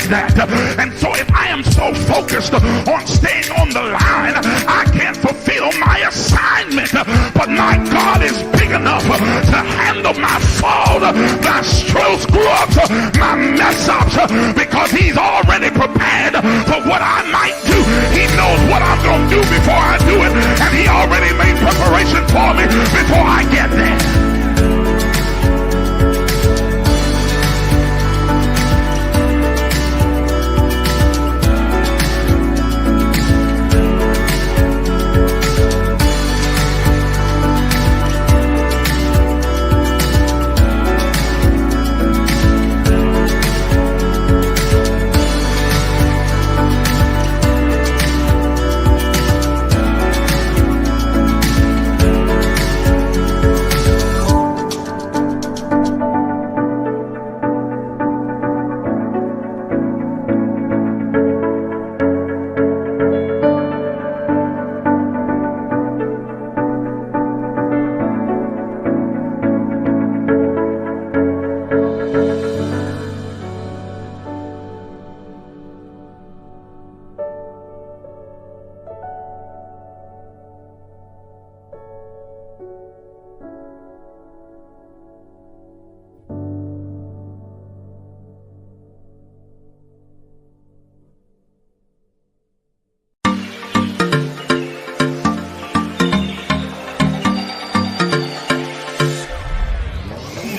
that. And so if I am so focused on staying on the line, I can't fulfill my assignment. But my God is big enough to handle my fault, my strokes, screw-ups, my mess-ups, because he's already prepared for what I might do. He knows what I'm going to do before I do it, and he already made preparation for me before I get there.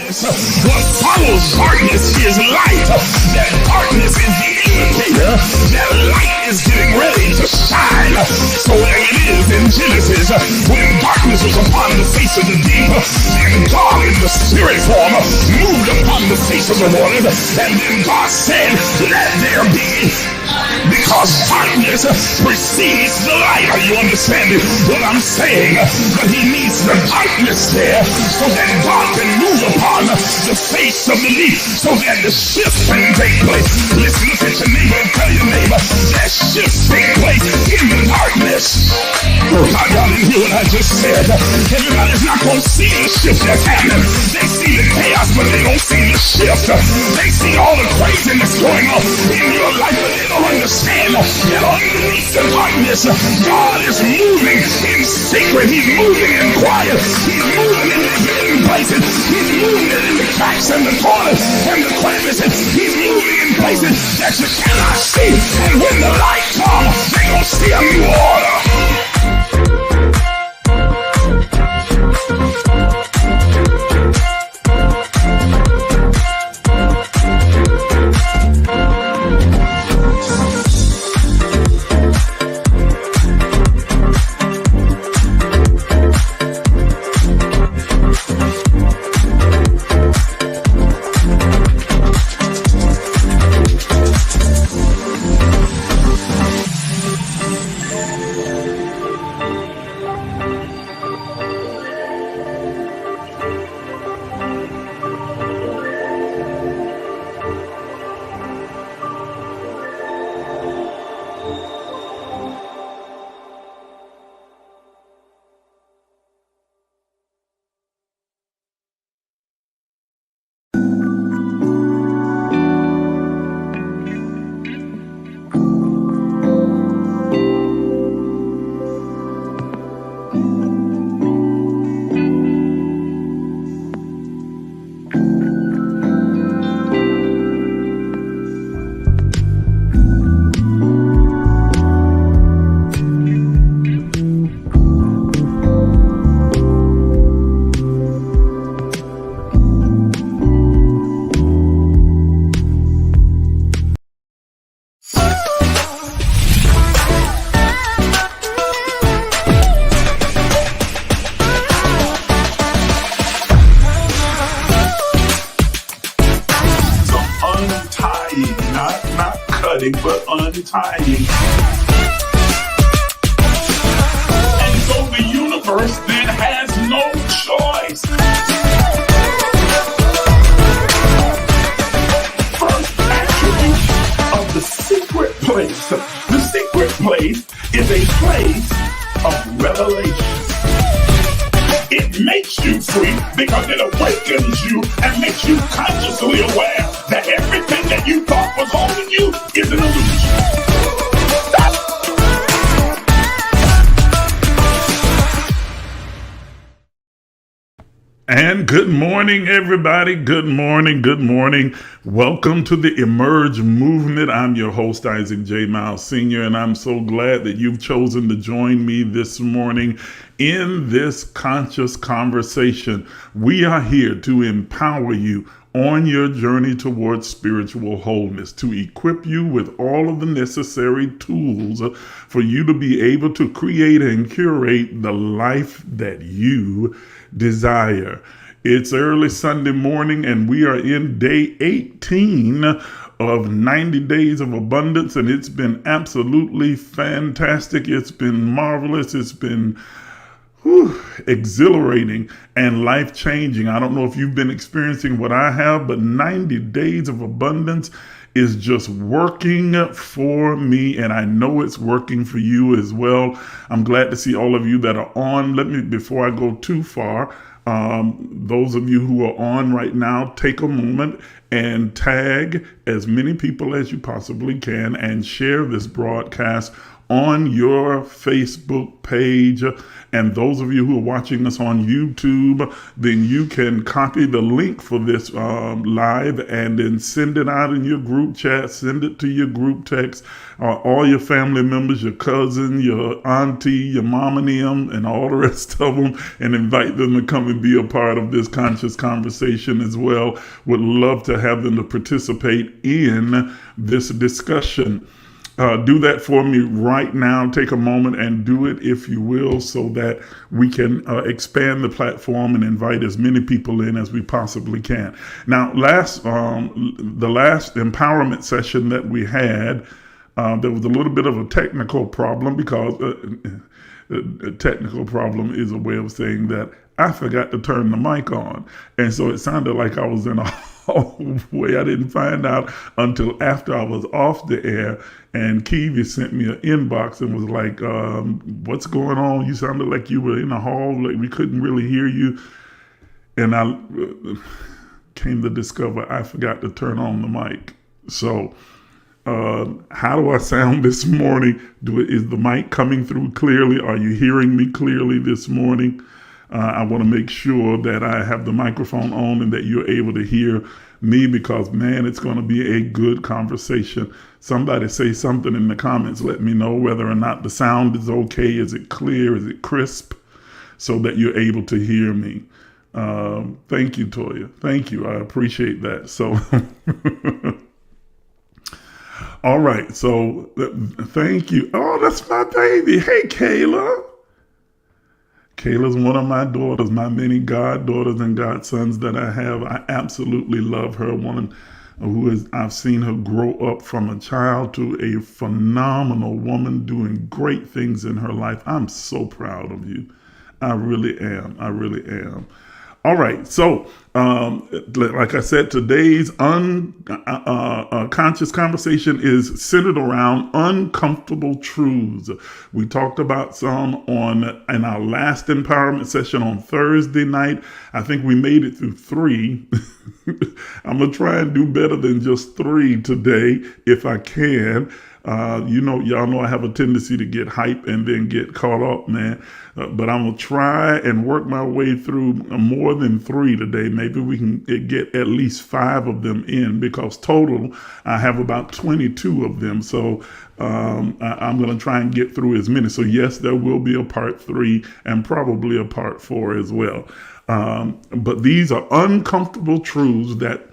What follows darkness is light. That darkness is the indicator that light is getting ready to shine. So there it is in Genesis, when darkness was upon the face of the deep, and God in the spirit form moved upon the face of the waters, and then God said, let there be. Because darkness precedes the light. Are you understanding what I'm saying? But he needs the darkness there so that God can move upon the face of the deep, so that the shift can take place. Let's look at your neighbor and tell your neighbor that shift take place in the darkness. Oh God, y'all didn't hear what I just said. Everybody's not going to see the shift that's happening. They see the chaos, but they don't see the shift. They see all the craziness going on in your life, but they don't understand that underneath the darkness, God is moving in secret. He's moving in quiet. He's moving in the hidden places. He's moving in the cracks and the corners and the crevices. He's moving in places that you cannot see. And when the light comes, they're going to see a new order. But untying. And so the universe then has no choice. First attribute of the secret place. The secret place is a place of revelation. It makes you free because it awakens you and makes you consciously aware that everything that you thought was holding you is an illusion. And good morning, everybody. Good morning. Good morning. Welcome to the Emerge movement. I'm your host, Isaac J. Miles Sr., and I'm so glad that you've chosen to join me this morning in this conscious conversation. We are here to empower you on your journey towards spiritual wholeness, to equip you with all of the necessary tools for you to be able to create and curate the life that you desire. It's early Sunday morning and we are in day 18 of 90 days of abundance, and it's been absolutely fantastic. It's been marvelous. It's been exhilarating and life-changing. I don't know if you've been experiencing what I have, but 90 days of abundance is just working for me, and I know it's working for you as well. I'm glad to see all of you that are on. Before I go too far, those of you who are on right now, take a moment and tag as many people as you possibly can and share this broadcast on your Facebook page. And those of you who are watching us on YouTube, then you can copy the link for this live and then send it out in your group chat, send it to your group text, all your family members, your cousin, your auntie, your mom and them, and all the rest of them, and invite them to come and be a part of this conscious conversation as well. Would love to have them to participate in this discussion. Do that for me right now. Take a moment and do it, if you will, so that we can expand the platform and invite as many people in as we possibly can. Now, the last empowerment session that we had, there was a little bit of a technical problem, because a technical problem is a way of saying that I forgot to turn the mic on. And so it sounded like I was in a hallway. I didn't find out until after I was off the air, and Kiwi sent me an inbox and was like, what's going on? You sounded like you were in a hall, like we couldn't really hear you. And I came to discover I forgot to turn on the mic. So how do I sound this morning? Is the mic coming through clearly? Are you hearing me clearly this morning? I want to make sure that I have the microphone on and that you're able to hear me, because, man, it's going to be a good conversation. Somebody say something in the comments. Let me know whether or not the sound is okay. Is it clear? Is it crisp? So that you're able to hear me. Thank you, Toya. Thank you. I appreciate that. So, all right. So thank you. Oh, that's my baby. Hey, Kayla. Kayla's one of my daughters, my many goddaughters and godsons that I have. I absolutely love her. I've seen her grow up from a child to a phenomenal woman doing great things in her life. I'm so proud of you. I really am. I really am. All right. So, like I said, today's conscious conversation is centered around uncomfortable truths. We talked about some in our last empowerment session on Thursday night. I think we made it through 3. I'm going to try and do better than just 3 today if I can. Y'all know I have a tendency to get hype and then get caught up, man. But I'm going to try and work my way through more than 3 today. Maybe we can get at least 5 of them in, because total I have about 22 of them. So I'm going to try and get through as many. So yes, there will be a part 3 and probably a part 4 as well. But these are uncomfortable truths that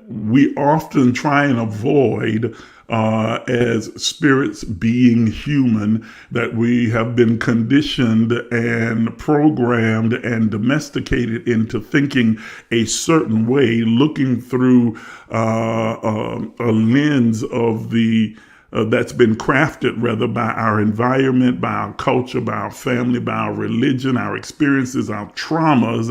we often try and avoid as spirits being human, that we have been conditioned and programmed and domesticated into thinking a certain way, looking through a lens of the that's been crafted rather by our environment, by our culture, by our family, by our religion, our experiences, our traumas.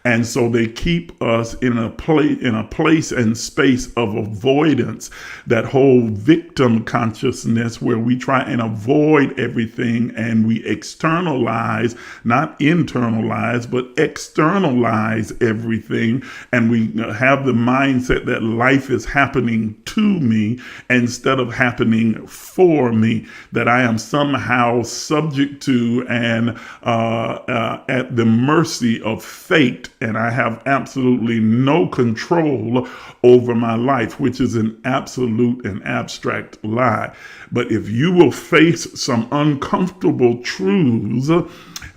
And so they keep us in a place and space of avoidance, that whole victim consciousness where we try and avoid everything and we externalize, not internalize, but externalize everything. And we have the mindset that life is happening to me instead of happening for me, that I am somehow subject to and at the mercy of fate, and I have absolutely no control over my life, which is an absolute and abstract lie. But if you will face some uncomfortable truths,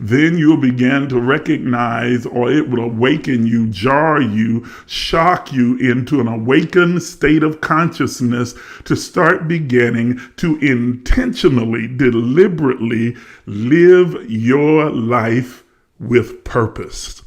then you'll begin to recognize, or it will awaken you, jar you, shock you into an awakened state of consciousness to start beginning to intentionally, deliberately live your life with purpose.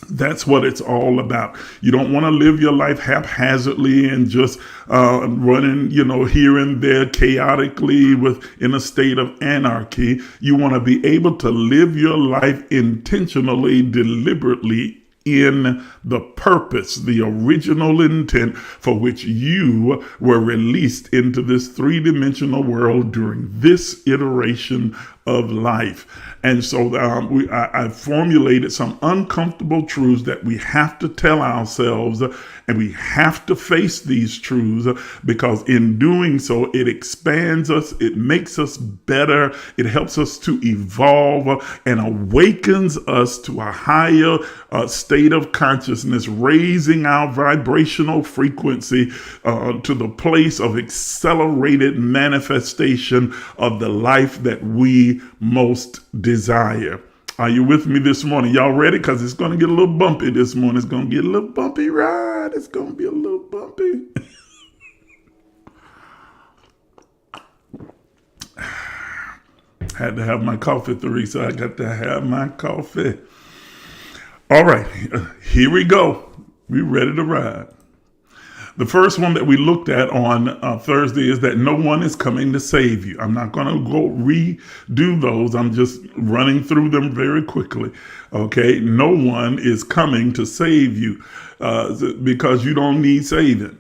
That's what it's all about. You don't want to live your life haphazardly and just running, here and there chaotically in a state of anarchy. You want to be able to live your life intentionally, deliberately, in the purpose, the original intent for which you were released into this three-dimensional world during this iteration of life. And so I formulated some uncomfortable truths that we have to tell ourselves, and we have to face these truths, because in doing so, it expands us, it makes us better, it helps us to evolve, and awakens us to a higher state of consciousness, raising our vibrational frequency to the place of accelerated manifestation of the life that we most desire. Are you with me this morning? Y'all ready? Because it's going to get a little bumpy this morning. It's going to get a little bumpy ride. It's going to be a little bumpy. Had to have my coffee, Theresa. I got to have my coffee. All right, here we go. We ready to ride. The first one that we looked at on Thursday is that no one is coming to save you. I'm not going to go redo those. I'm just running through them very quickly. Okay, no one is coming to save you because you don't need saving.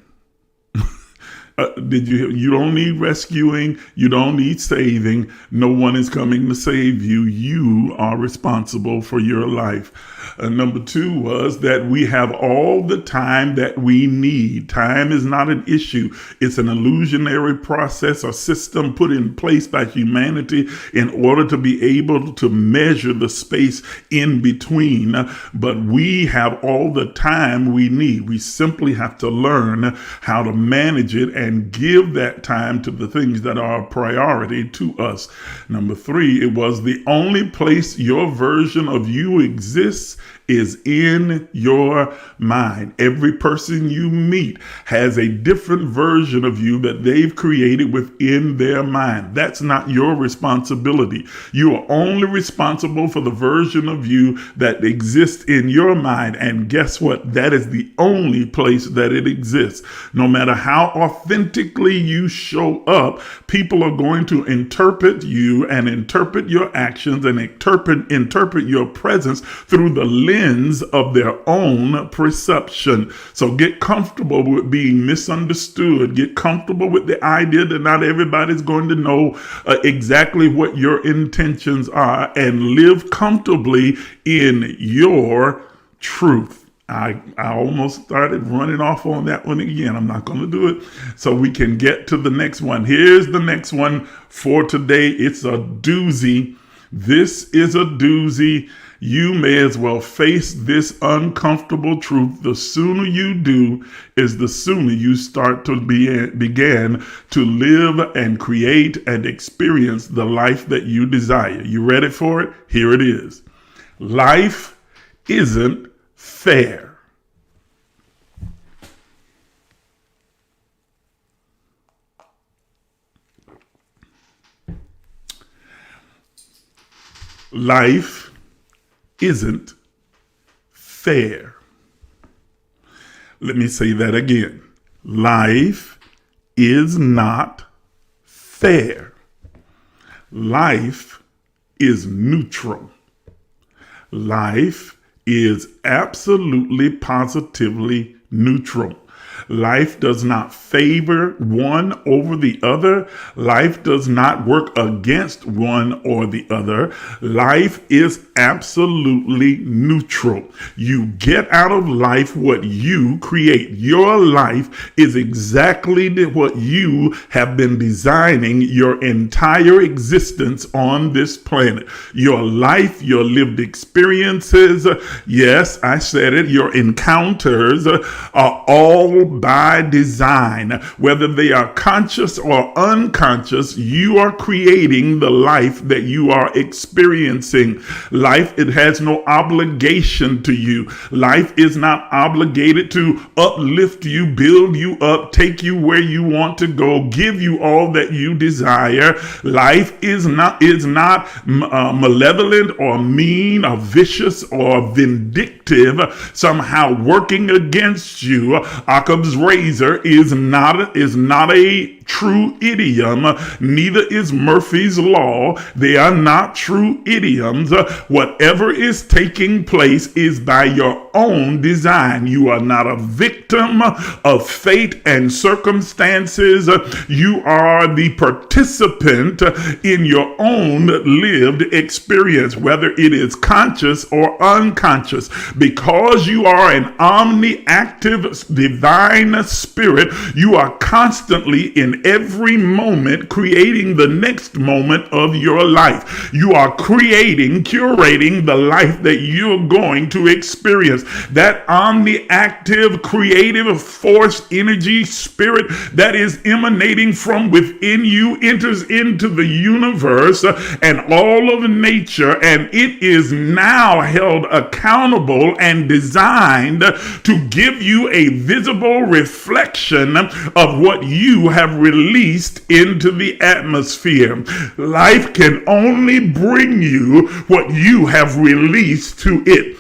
You don't need rescuing. You don't need saving. No one is coming to save you. You are responsible for your life. Number two was that we have all the time that we need. Time is not an issue. It's an illusionary process or system put in place by humanity in order to be able to measure the space in between. But we have all the time we need. We simply have to learn how to manage it and give that time to the things that are a priority to us. Number three, it was the only place your version of you exists is in your mind. Every person you meet has a different version of you that they've created within their mind. That's not your responsibility. You are only responsible for the version of you that exists in your mind. And guess what? That is the only place that it exists. No matter how authentically you show up, people are going to interpret you and interpret your actions and interpret your presence through the lens of their own perception. So get comfortable with being misunderstood. Get comfortable with the idea that not everybody's going to know exactly what your intentions are, and live comfortably in your truth. I almost started running off on that one again. I'm not going to do it, so we can get to the next one. Here's the next one for today. It's a doozy. This is a doozy. You may as well face this uncomfortable truth. The sooner you do is the sooner you start to begin to live and create and experience the life that you desire. You ready for it? Here it is. Life isn't fair. Life isn't fair. Let me say that again. Life is not fair. Life is neutral. Life is absolutely, positively neutral. Life does not favor one over the other. Life does not work against one or the other. Life is absolutely neutral. You get out of life what you create. Your life is exactly what you have been designing your entire existence on this planet. Your life, your lived experiences, yes, I said it, your encounters are all by design. Whether they are conscious or unconscious, you are creating the life that you are experiencing. Life, it has no obligation to you. Life is not obligated to uplift you, build you up, take you where you want to go, give you all that you desire. Life is not malevolent or mean or vicious or vindictive, somehow working against you. Occam's razor is not a true idiom. Neither is Murphy's law. They are not true idioms. Whatever is taking place is by your own design. You are not a victim of fate and circumstances. You are the participant in your own lived experience, whether it is conscious or unconscious. Because you are an omni-active divine spirit, you are constantly in every moment creating the next moment of your life. You are curating the life that you're going to experience. That omni-active creative force, energy, spirit that is emanating from within you enters into the universe and all of nature, and it is now held accountable and designed to give you a visible reflection of what you have released into the atmosphere. Life can only bring you what you have released to it.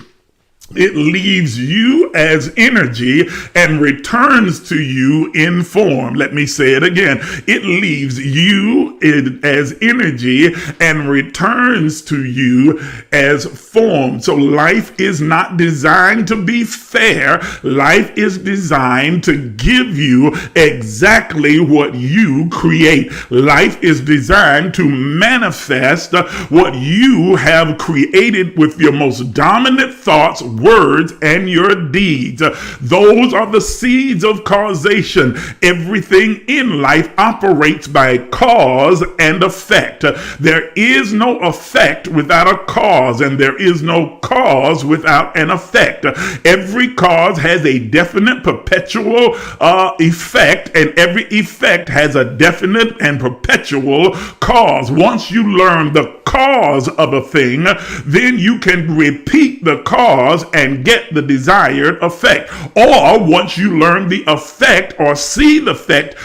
It leaves you as energy and returns to you in form. Let me say it again. It leaves you as energy and returns to you as form. So life is not designed to be fair. Life is designed to give you exactly what you create. Life is designed to manifest what you have created with your most dominant thoughts, words, and your deeds. Those are the seeds of causation. Everything in life operates by cause and effect. There is no effect without a cause, and there is no cause without an effect. Every cause has a definite perpetual effect, and every effect has a definite and perpetual cause. Once you learn the cause of a thing, then you can repeat the cause and get the desired effect. Or once you learn the effect or see the effect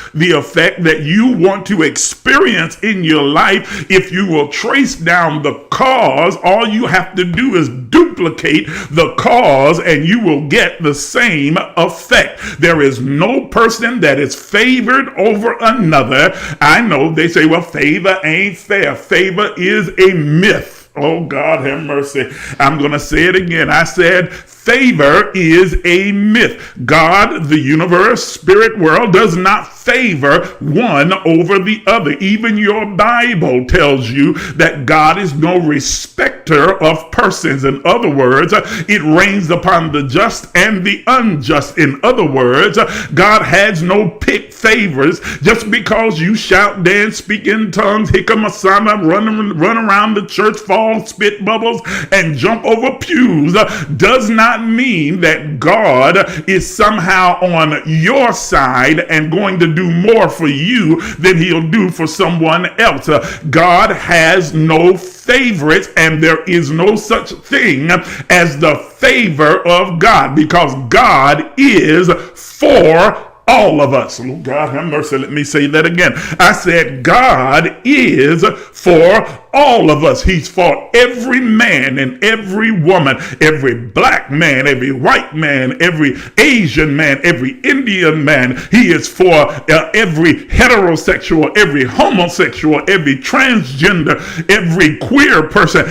that you want to experience in your life, if you will trace down the cause, all you have to do is duplicate the cause and you will get the same effect. There is no person that is favored over another. I know they say, well, favor ain't fair. Favor is a myth. Oh, God have mercy. I'm going to say it again. I said favor is a myth. God, the universe, spirit world does not favor one over the other. Even your Bible tells you that God is no respecter of persons. In other words, it rains upon the just and the unjust. In other words, God has no pick favors. Just because you shout, dance, speak in tongues, hikamasana, run around the church, fall, spit bubbles, and jump over pews does not mean that God is somehow on your side and going to do more for you than he'll do for someone else. God has no favorites, and there is no such thing as the favor of God, because God is for all of us. Oh, God have mercy. Let me say that again. I said God is for all of us. He's for every man and every woman, every black man, every white man, every Asian man, every Indian man. He is for every heterosexual, every homosexual, every transgender, every queer person.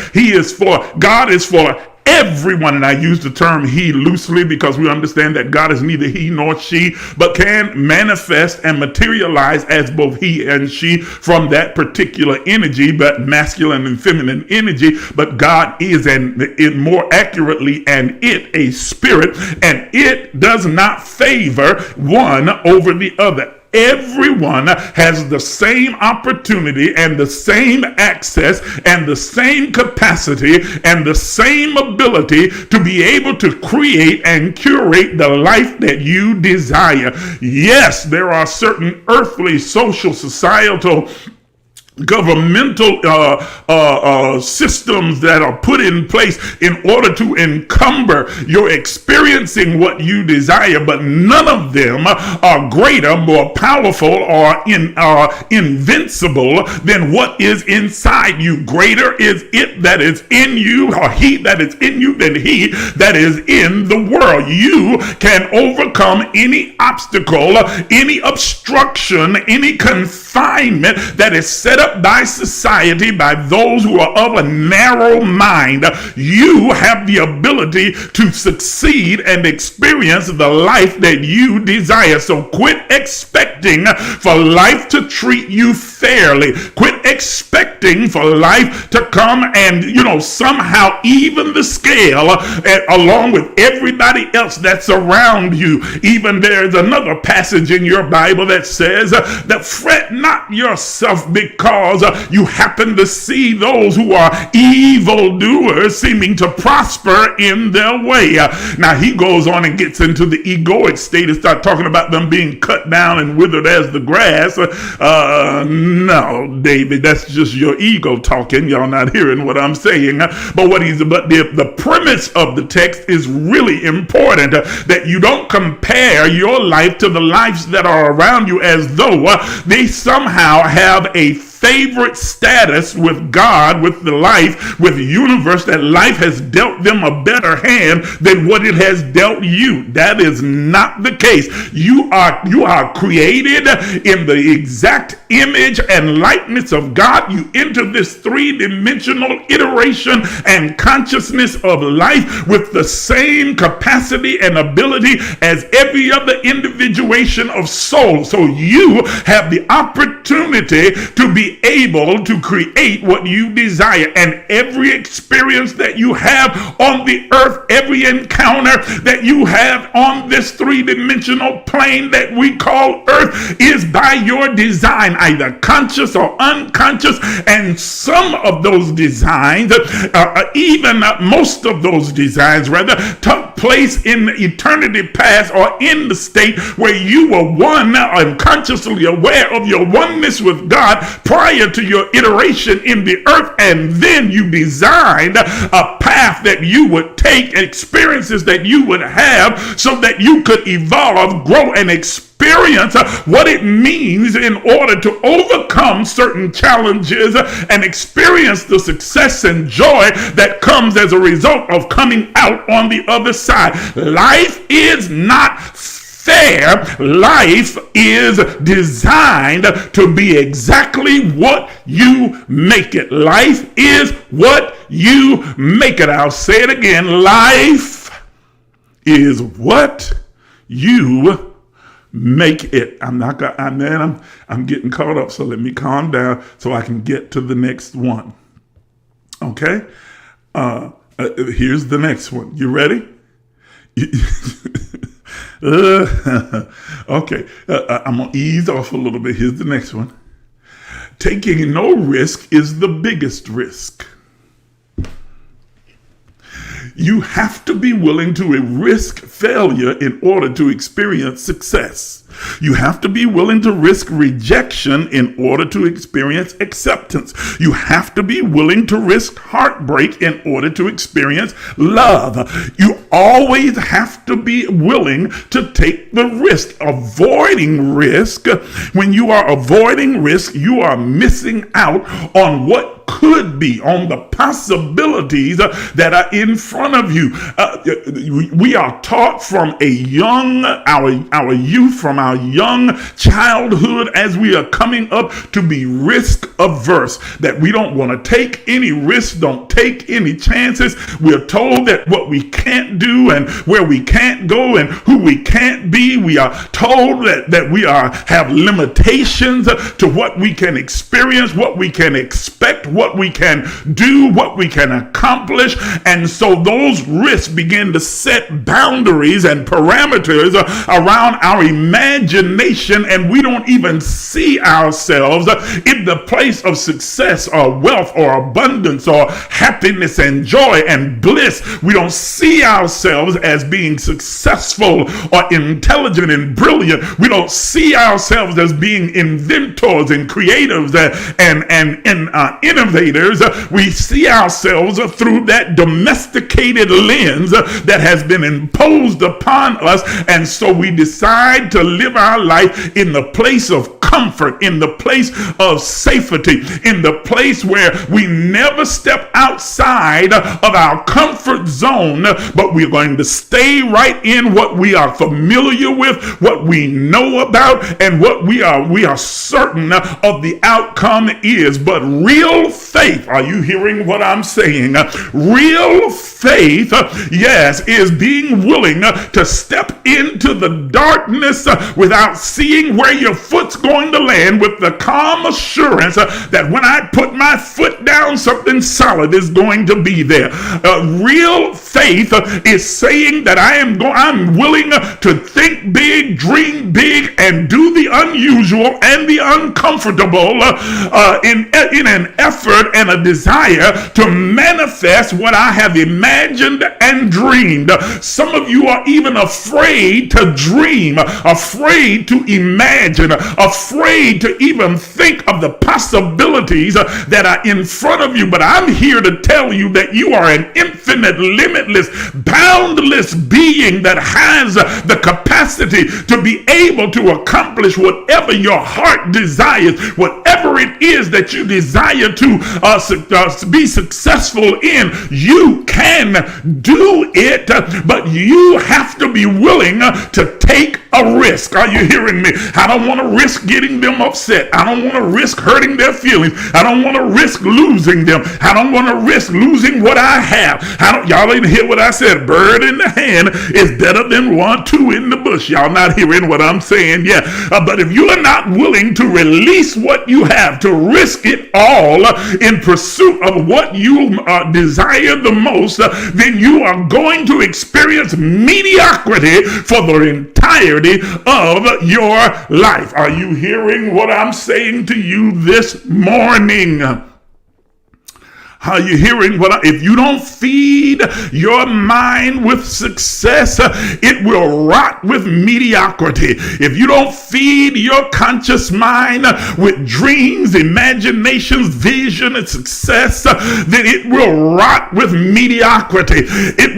God is for everyone, and I use the term he loosely because we understand that God is neither he nor she, but can manifest and materialize as both he and she from that particular energy, but masculine and feminine energy. But God is, more accurately, a spirit, and it does not favor one over the other. Everyone has the same opportunity and the same access and the same capacity and the same ability to be able to create and curate the life that you desire. Yes, there are certain earthly, social, societal, governmental systems that are put in place in order to encumber your experiencing what you desire, but none of them are greater, more powerful, or invincible than what is inside you. Greater is it that is in you, or he that is in you, than he that is in the world. You can overcome any obstacle, any obstruction, any confinement that is set up by society, by those who are of a narrow mind. You have the ability to succeed and experience the life that you desire. So quit expecting for life to treat you fairly. Quit expecting for life to come and, somehow even the scale along with everybody else that's around you. Even there's another passage in your Bible that says that fret not yourself because you happen to see those who are evildoers seeming to prosper in their way. Now he goes on and gets into the egoic state and start talking about them being cut down and withered as the grass. No, David, that's just your ego talking. Y'all not hearing what I'm saying. But the premise of the text is really important, that you don't compare your life to the lives that are around you as though they somehow have a favorite status with God, with the life, with the universe, that life has dealt them a better hand than what it has dealt you. That is not the case. You are created in the exact image and likeness of God. You enter this three-dimensional iteration and consciousness of life with the same capacity and ability as every other individuation of soul. So you have the opportunity to be able to create what you desire, and every experience that you have on the earth, every encounter that you have on this three-dimensional plane that we call earth, is by your design, either conscious or unconscious. And some of those designs, most of those designs rather, took place in eternity past, or in the state where you were one and consciously aware of your oneness with God prior to your iteration in the earth, and then you designed a path that you would take, experiences that you would have, so that you could evolve, grow, and experience what it means in order to overcome certain challenges and experience the success and joy that comes as a result of coming out on the other side. Life is not fair. Life is designed to be exactly what you make it. Life is what you make it. I'll say it again. Life is what you make it. I'm getting caught up, so let me calm down so I can get to the next one. Okay? Here's the next one. You ready? Okay, I'm gonna ease off a little bit. Here's the next one. Taking no risk is the biggest risk. You have to be willing to risk failure in order to experience success. You have to be willing to risk rejection in order to experience acceptance. You have to be willing to risk heartbreak in order to experience love. You always have to be willing to take the risk. Avoiding risk, when you are avoiding risk, you are missing out on what could be, on the possibilities that are in front of you. We are taught from our youth, from our young childhood, as we are coming up, to be risk averse, that we don't want to take any risks, don't take any chances. We're told that what we can't do and where we can't go and who we can't be. We are told that we have limitations to what we can experience, what we can expect, what we can do, what we can accomplish. And so those risks begin to set boundaries and parameters around our imagination, and we don't even see ourselves in the place of success or wealth or abundance or happiness and joy and bliss. We don't see ourselves as being successful or intelligent and brilliant. We don't see ourselves as being inventors and creatives and innovators. We see ourselves through that domesticated lens that has been imposed upon us, and so we decide to live our life in the place of comfort, in the place of safety, in the place where we never step outside of our comfort zone, but we're going to stay right in what we are familiar with, what we know about, and what we are certain of the outcome is. But real faith, are you hearing what I'm saying? Real faith, yes, is being willing to step into the darkness without seeing where your foot's going to land, with the calm assurance that when I put my foot down, something solid is going to be there. Real faith is saying that I'm willing to think big, dream big, and do the unusual and the uncomfortable in an effort and a desire to manifest what I have imagined and dreamed. Some of you are even afraid to dream, afraid to imagine, afraid to even think of the possibilities that are in front of you. But I'm here to tell you that you are an infinite, limitless, boundless being that has the capacity to be able to accomplish whatever your heart desires, whatever it is that you desire to be successful in. You can do it, but you have to be willing to take a risk. Are you hearing me? I don't want to risk getting them upset. I don't want to risk hurting their feelings. I don't want to risk losing them. I don't want to risk losing what I have. Y'all didn't hear what I said. Bird in the hand is better than 2 in the bush. Y'all not hearing what I'm saying? Yeah. But if you are not willing to release what you have, to risk it all in pursuit of what you desire the most, then you are going to experience mediocrity for the entirety of your life. Are you hearing what I'm saying to you this morning? Are you hearing if you don't feed your mind with success, it will rot with mediocrity. If you don't feed your conscious mind with dreams, imaginations, vision, and success, then it will rot with mediocrity. It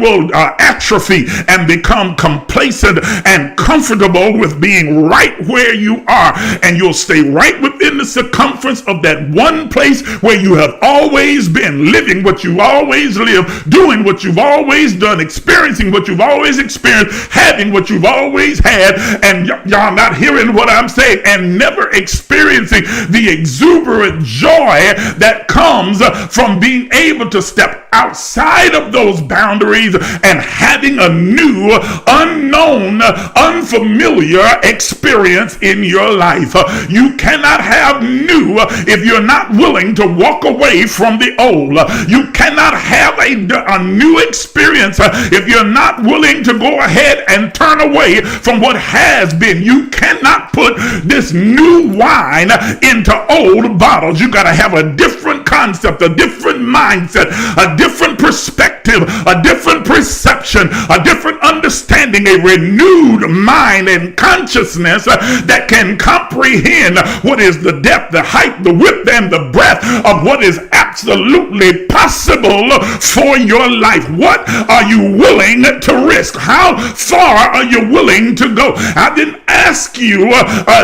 will atrophy and become complacent and comfortable with being right where you are, and you'll stay right within the circumference of that one place where you have always been, living what you always lived, doing what you've always done, experiencing what you've always experienced, having what you've always had, and y'all not hearing what I'm saying, and never experiencing the exuberant joy that comes from being able to step outside of those boundaries and having a new, unknown, unfamiliar experience in your life. You cannot have new if you're not willing to walk away from the old. You cannot have a new experience if you're not willing to go ahead and turn away from what has been. You cannot put this new wine into old bottles. You got to have a different kind concept, a different mindset, a different perspective, a different perception, a different understanding, a renewed mind and consciousness that can comprehend what is the depth, the height, the width, and the breadth of what is absolutely possible for your life. What are you willing to risk? How far are you willing to go? I didn't ask you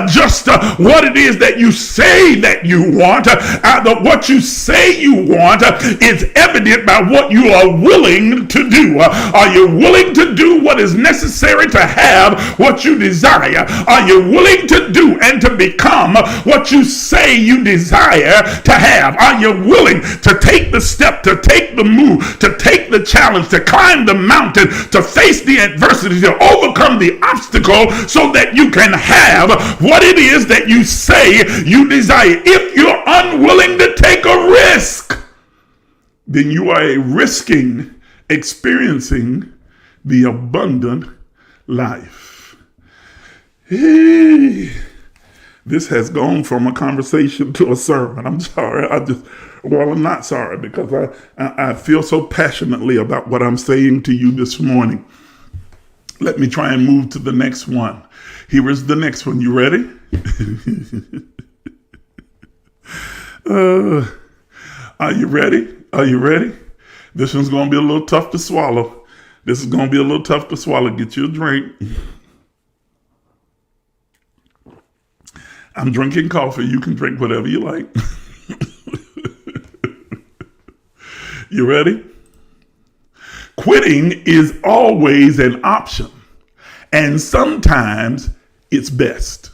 just what it is that you say that you want. What you say you want is evident by what you are willing to do. Are you willing to do what is necessary to have what you desire? Are you willing to do and to become what you say you desire to have? Are you willing to take the step, to take the move, to take the challenge, to climb the mountain, to face the adversity, to overcome the obstacle so that you can have what it is that you say you desire? If you're unwilling to take a risk, then you are risking experiencing the abundant life. Hey, this has gone from a conversation to a sermon. I'm sorry. I'm not sorry, because I feel so passionately about what I'm saying to you this morning. Let me try and move to the next one. Here is the next one. You ready? Are you ready? Are you ready? This one's going to be a little tough to swallow. This is going to be a little tough to swallow. Get you a drink. I'm drinking coffee. You can drink whatever you like. You ready? Quitting is always an option, and sometimes it's best.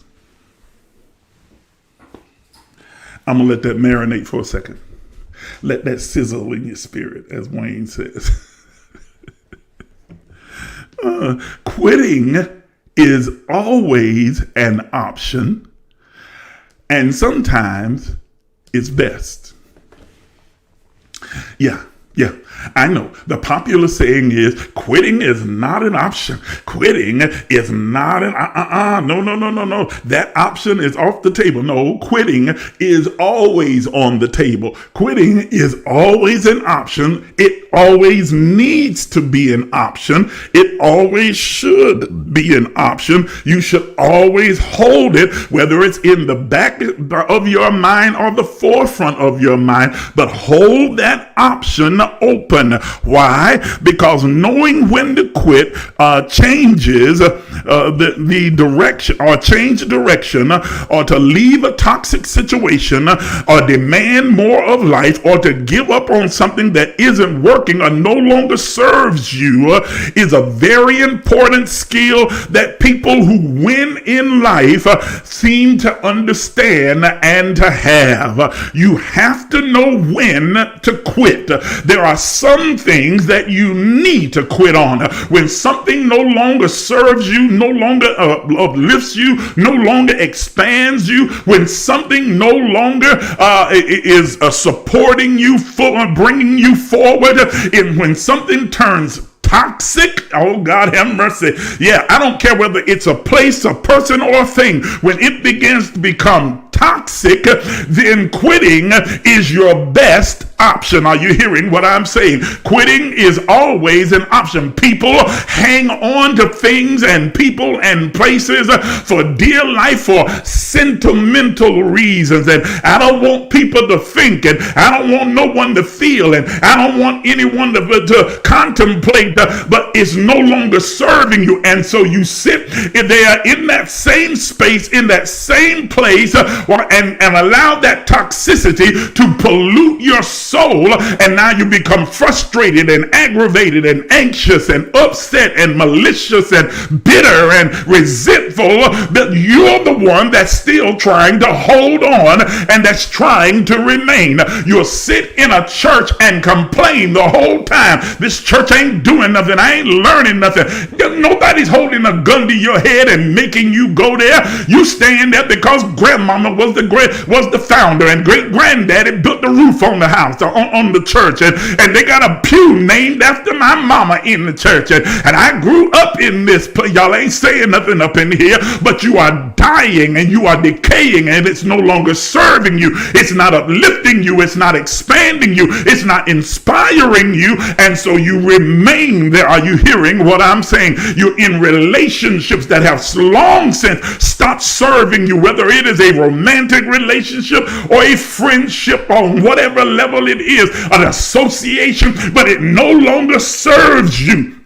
I'm going to let that marinate for a second. Let that sizzle in your spirit, as Wayne says. Quitting is always an option, and sometimes it's best. Yeah. I know. The popular saying is quitting is not an option. Quitting is not an no. That option is off the table. No, quitting is always on the table. Quitting is always an option. It always needs to be an option. It always should be an option. You should always hold it, whether it's in the back of your mind or the forefront of your mind, but hold that option open. Why? Because knowing when to quit changes the direction, or change direction, or to leave a toxic situation, or demand more of life, or to give up on something that isn't working or no longer serves you is a very important skill that people who win in life seem to understand and to have. You have to know when to quit. There are some things that you need to quit on. When something no longer serves you, no longer uplifts you, no longer expands you, when something no longer is supporting you, bringing you forward, and when something turns toxic, oh God have mercy. Yeah, I don't care whether it's a place, a person, or a thing. When it begins to become toxic, then quitting is your best option. Are you hearing what I'm saying? Quitting is always an option. People hang on to things and people and places for dear life for sentimental reasons, and I don't want people to think, and I don't want no one to feel, and I don't want anyone to contemplate, but it's no longer serving you, and so you sit there in that same space, in that same place, and allow that toxicity to pollute your soul, and now you become frustrated and aggravated and anxious and upset and malicious and bitter and resentful, but you're the one that's still trying to hold on and that's trying to remain. You'll sit in a church and complain the whole time. This church ain't doing nothing. I ain't learning nothing. Nobody's holding a gun to your head and making you go there. You staying there because grandmama was the founder and great granddaddy built the roof on the house. pastor on the church, and they got a pew named after my mama in the church, and I grew up in this place. Y'all ain't saying nothing up in here, but you are dying and you are decaying, and it's no longer serving you. It's not uplifting you. It's not expanding you. It's not inspiring you, and so you remain there. Are you hearing what I'm saying? You're in relationships that have long since stopped serving you, whether it is a romantic relationship or a friendship on whatever level it is, an association, but it no longer serves you.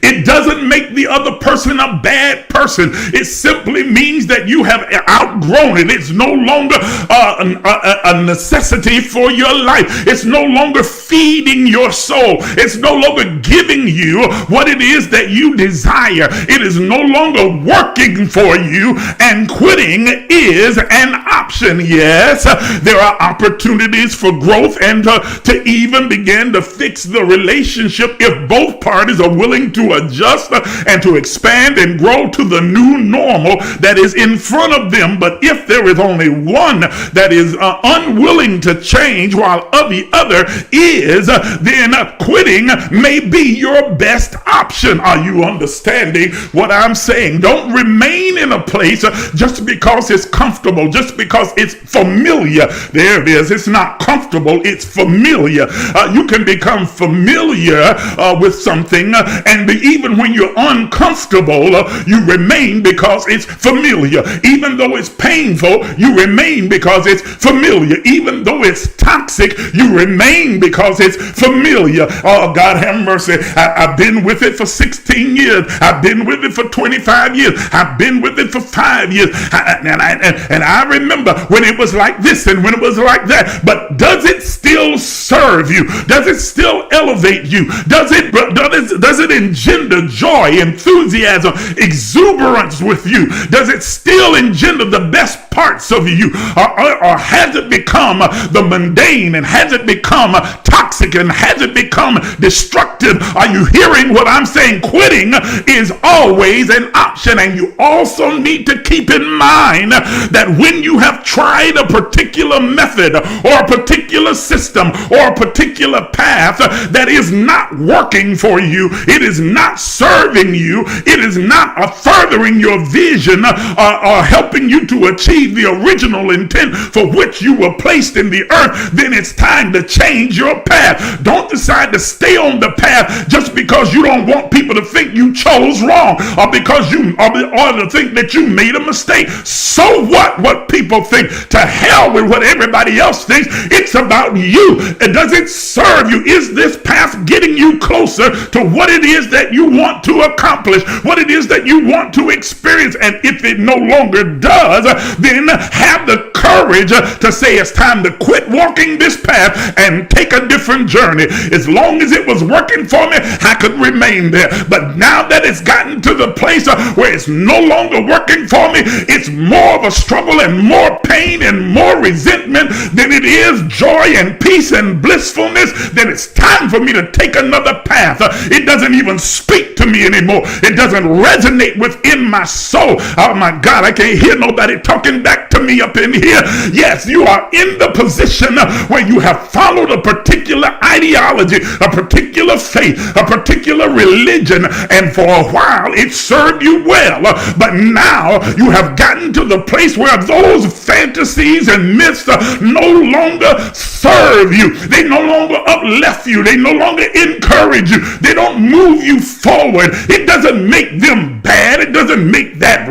It doesn't make the other person a bad person. It simply means that you have outgrown it. It's no longer a necessity for your life. It's no longer feeding your soul. It's no longer giving you what it is that you desire. It is no longer working for you, and quitting is an option. Yes, there are opportunities for growth and to even begin to fix the relationship if both parties are willing to adjust and to expand and grow to the new normal that is in front of them. But if there is only one that is unwilling to change while the other is, then quitting may be your best option. Are you understanding what I'm saying? Don't remain in a place just because it's comfortable, just because it's familiar. There it is. It's not comfortable, it's familiar. You can become familiar with something and even when you're uncomfortable, you remain because it's familiar. Even though it's painful, you remain because it's familiar. Even though it's toxic, you remain because it's familiar. Oh, God have mercy. I've been with it for 16 years. I've been with it for 25 years. I've been with it for 5 years. And I remember when it was like this and when it was like that. But does it still serve you? Does it still elevate you? Does it engender joy, enthusiasm, exuberance with you? Does it still engender the best parts of you? Or has it become the mundane, and has it become toxic, and has it become destructive? Are you hearing what I'm saying? Quitting is always an option, and you also need to keep in mind that when you have tried a particular method or a particular system or a particular path that is not working for you, it is not serving you, it is not furthering your vision or helping you to achieve the original intent for which you were placed in the earth, then it's time to change your path. Don't decide to stay on the path just because you don't want people to think you chose wrong, or because or to think that you made a mistake. So what people think? To hell with what everybody else thinks. It's about you. Does it serve you? Is this path getting you closer to what it is that you want to accomplish, what it is that you want to experience? And if it no longer does, then have the courage to say it's time to quit walking this path and take a different journey. As long as it was working for me, I could remain there. But now that it's gotten to the place where it's no longer working for me, it's more of a struggle and more pain and more resentment than it is joy and peace and blissfulness, then it's time for me to take another path. It doesn't even speak to me anymore. It doesn't resonate within my soul. Oh my God, I can't hear nobody talking back to me up in here. Yes, you are in the position where you have followed a particular ideology, a particular faith, a particular religion, and for a while it served you well. But now you have gotten to the place where those fantasies and myths no longer serve you. They no longer uplift you. They no longer encourage you. They don't move you forward. It doesn't make them bad. It doesn't make that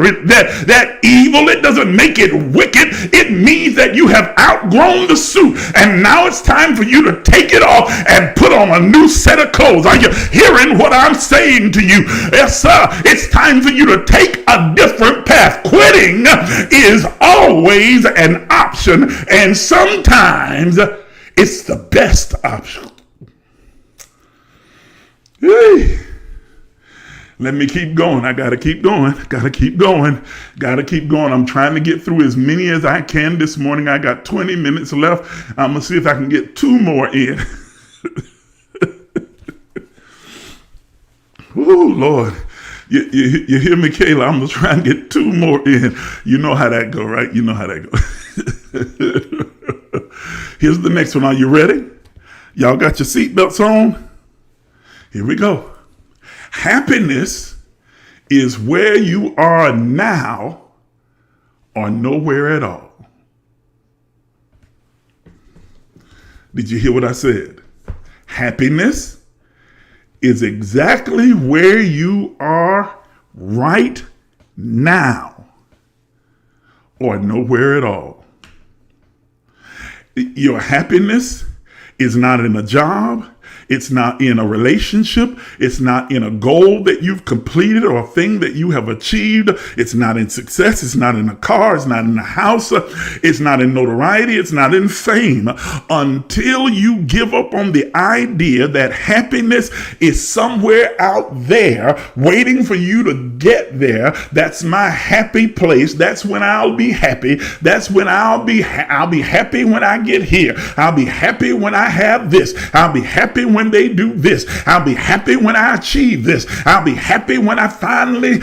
evil. It doesn't make it wicked. It means that you have outgrown the suit, and now it's time for you to take it off and put on a new set of clothes. Are you hearing what I'm saying to you? Yes, sir. It's time for you to take a different path. Quitting is always an option, and sometimes it's the best option. Hey. Let me keep going. I gotta keep going. Gotta keep going. I'm trying to get through as many as I can this morning. I got 20 minutes left. I'm gonna see if I can get 2 more in. Oh, Lord. You hear me, Kayla? I'm gonna try and get 2 more in. You know how that go, right? You know how that go. Here's the next one. Are you ready? Y'all got your seatbelts on? Here we go. Happiness is where you are now or nowhere at all. Did you hear what I said? Happiness is exactly where you are right now or nowhere at all. Your happiness is not in a job. It's not in a relationship. It's not in a goal that you've completed or a thing that you have achieved. It's not in success. It's not in a car. It's not in a house. It's not in notoriety. It's not in fame. Until you give up on the idea that happiness is somewhere out there waiting for you to get there. That's my happy place. That's when I'll be happy. That's when I'll be happy when I get here. I'll be happy when I have this. I'll be happy when they do this. I'll be happy when I achieve this. I'll be happy when I finally...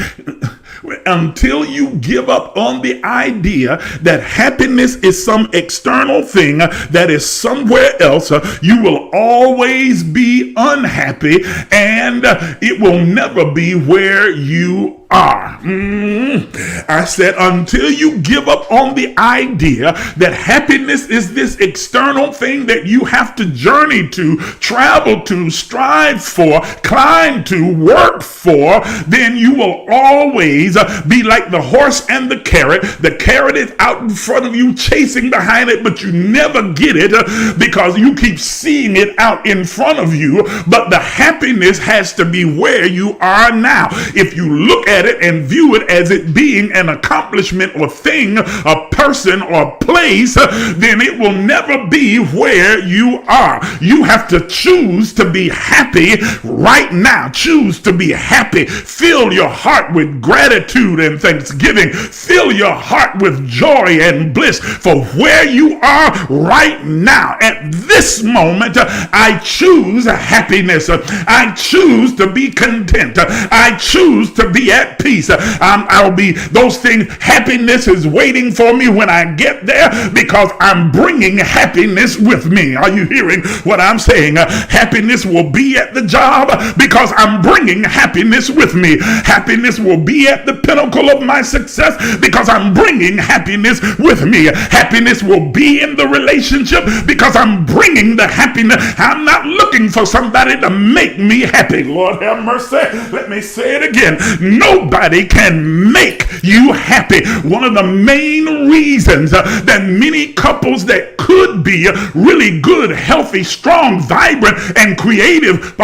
Until you give up on the idea that happiness is some external thing that is somewhere else, you will always be unhappy, and it will never be where you are. I said, until you give up on the idea that happiness is this external thing that you have to journey to, travel to, strive for, climb to, work for, then you will always be like the horse and the carrot. The carrot is out in front of you, chasing behind it, but you never get it because you keep seeing it out in front of you. But the happiness has to be where you are now. If you look at it and view it as it being an accomplishment or thing, a person or place, then it will never be where you are. You have to choose to be happy right now. Choose to be happy. Fill your heart with gratitude and thanksgiving. Fill your heart with joy and bliss for where you are right now. At this moment, I choose happiness. I choose to be content. I choose to be at peace. I'll be those things. Happiness is waiting for me when I get there because I'm bringing happiness with me. Are you hearing what I'm saying? Happiness will be at the job because I'm bringing happiness with me. Happiness will be at the pinnacle of my success because I'm bringing happiness with me. Happiness will be in the relationship because I'm bringing the happiness. I'm not looking for somebody to make me happy. Lord have mercy. Let me say it again. Nobody can make you happy. One of the main reasons that many couples that could be really good, healthy, strong, vibrant, and creative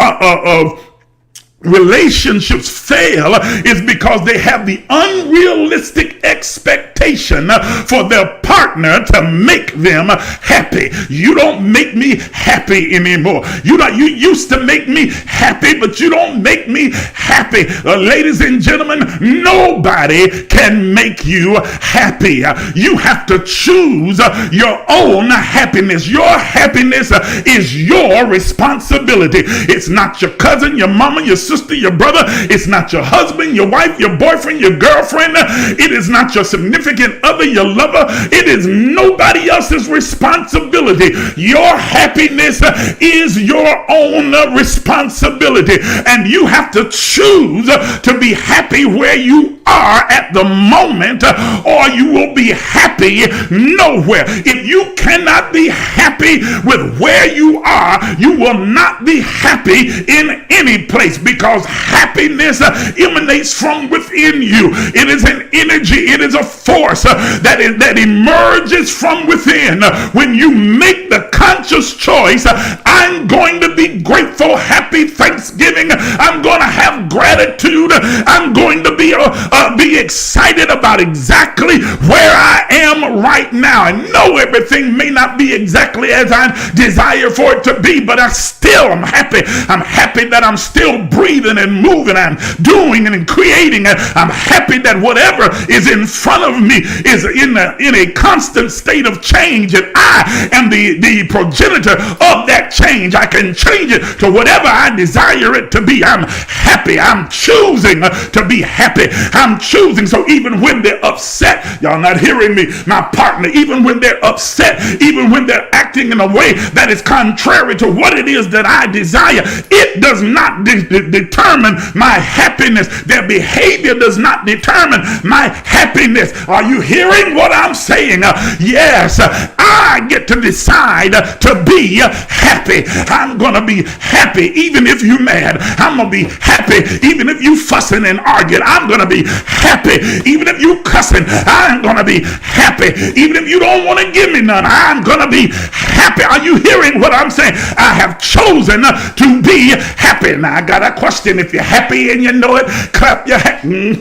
relationships fail is because they have the unrealistic expectation for their partner to make them happy. You don't make me happy anymore. You used to make me happy, but you don't make me happy. Ladies and gentlemen, nobody can make you happy. You have to choose your own happiness. Your happiness is your responsibility. It's not your cousin, your mama, your sister, your brother. It's not your husband, your wife, your boyfriend, your girlfriend. It is not your significant other, your lover. It is nobody else's responsibility. Your happiness is your own responsibility, and you have to choose to be happy where you are at the moment, or you will be happy nowhere. If you cannot be happy with where you are, you will not be happy in any place, because happiness emanates from within you. It is an energy. It is a force that emerges from within. When you make the conscious choice, I'm going to be grateful, happy, thanksgiving. I'm going to have gratitude. I'm going to be excited about exactly where I am right now. I know everything may not be exactly as I desire for it to be, but I still am happy. I'm happy that I'm still breathing and moving. I'm doing and creating. I'm happy that whatever is in front of me is in a constant state of change, and I am the progenitor of that change. I can change it to whatever I desire it to be. I'm happy. I'm choosing to be happy. I'm choosing. So even when they're upset, y'all not hearing me, my partner, even when they're upset, even when they're acting in a way that is contrary to what it is that I desire, it does not determine my happiness. Their behavior does not determine my happiness. Are you hearing what I'm saying? Yes, I get to decide to be happy. I'm going to be happy even if you're mad. I'm going to be happy even if you fussing and arguing. I'm going to be happy even if you cussing. I'm going to be happy even if you don't want to give me none. I'm going to be happy. Are you hearing what I'm saying? I have chosen to be happy. Now I got a question. If you're happy and you know it, clap your hands.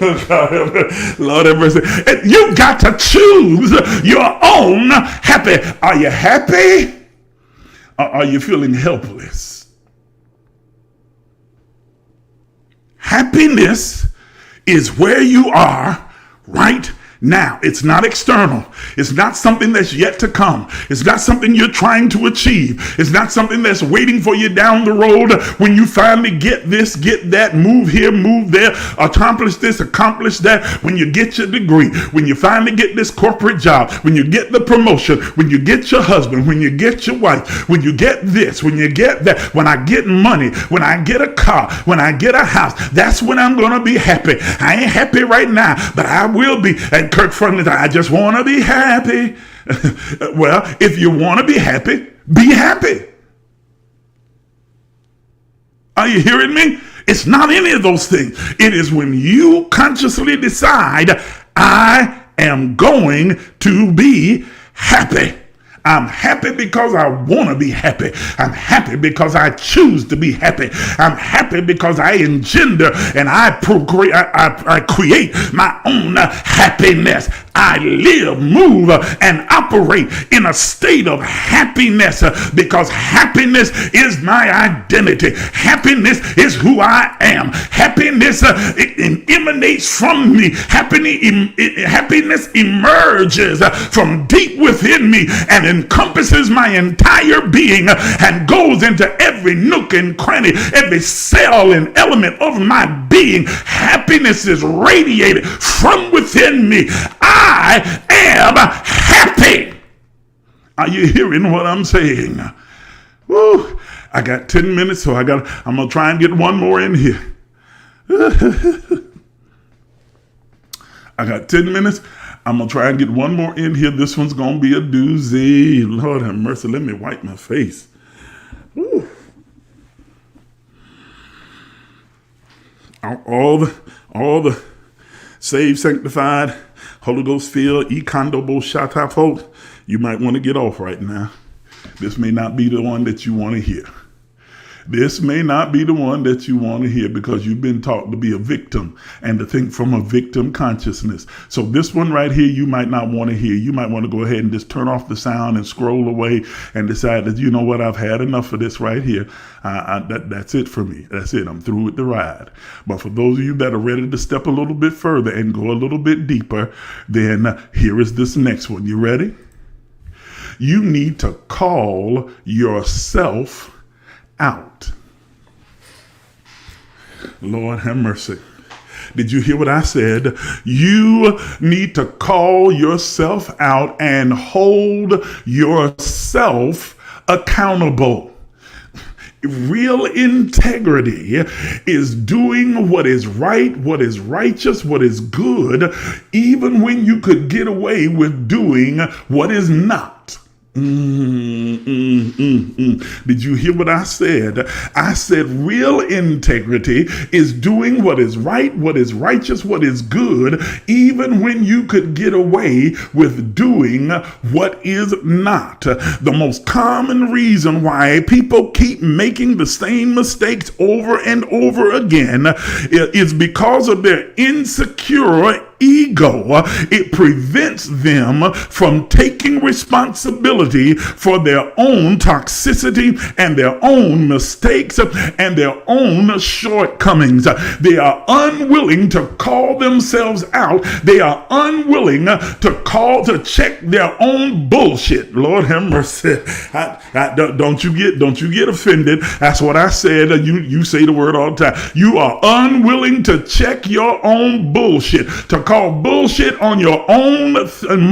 Lord have mercy. You got to choose your own happy. Are you happy? Or are you feeling helpless? Happiness is where you are right now. It's not external. It's not something that's yet to come. It's not something you're trying to achieve. It's not something that's waiting for you down the road when you finally get this, get that, move here, move there, accomplish this, accomplish that, when you get your degree, when you finally get this corporate job, when you get the promotion, when you get your husband, when you get your wife, when you get this, when you get that, when I get money, when I get a car, when I get a house, that's when I'm going to be happy. I ain't happy right now, but I will be. And Kirk Franklin, I just want to be happy. Well, if you want to be happy, be happy. Are you hearing me? It's not any of those things. It is when you consciously decide, I am going to be happy. I'm happy because I want to be happy. I'm happy because I choose to be happy. I'm happy because I engender and I procreate, I create my own happiness. I live, move, and operate in a state of happiness because happiness is my identity. Happiness is who I am. Happiness it emanates from me. Happiness emerges from deep within me and encompasses my entire being and goes into every nook and cranny, every cell and element of my being. Happiness is radiated from within me. I am happy. Are you hearing what I'm saying? Woo, I got 10 minutes, so I'm gonna try and get one more in here. I got 10 minutes. I'm going to try and get one more in here. This one's going to be a doozy. Lord have mercy. Let me wipe my face. Woo. All the saved, sanctified, Holy Ghost filled, Ikondo Boshata folk, you might want to get off right now. This may not be the one that you want to hear. This may not be the one that you want to hear because you've been taught to be a victim and to think from a victim consciousness. So this one right here, you might not want to hear. You might want to go ahead and just turn off the sound and scroll away and decide that, you know what, I've had enough of this right here. That's it for me. That's it. I'm through with the ride. But for those of you that are ready to step a little bit further and go a little bit deeper, then here is this next one. You ready? You need to call yourself out. Lord have mercy. Did you hear what I said? You need to call yourself out and hold yourself accountable. Real integrity is doing what is right, what is righteous, what is good, even when you could get away with doing what is not. Did you hear what I said? I said real integrity is doing what is right, what is righteous, what is good, even when you could get away with doing what is not. The most common reason why people keep making the same mistakes over and over again is because of their insecure ego. It prevents them from taking responsibility for their own toxicity and their own mistakes and their own shortcomings. They are unwilling to call themselves out. They are unwilling to check their own bullshit. Lord have mercy. Don't you get offended. That's what I said. You say the word all the time. You are unwilling to check your own bullshit, to call bullshit on your own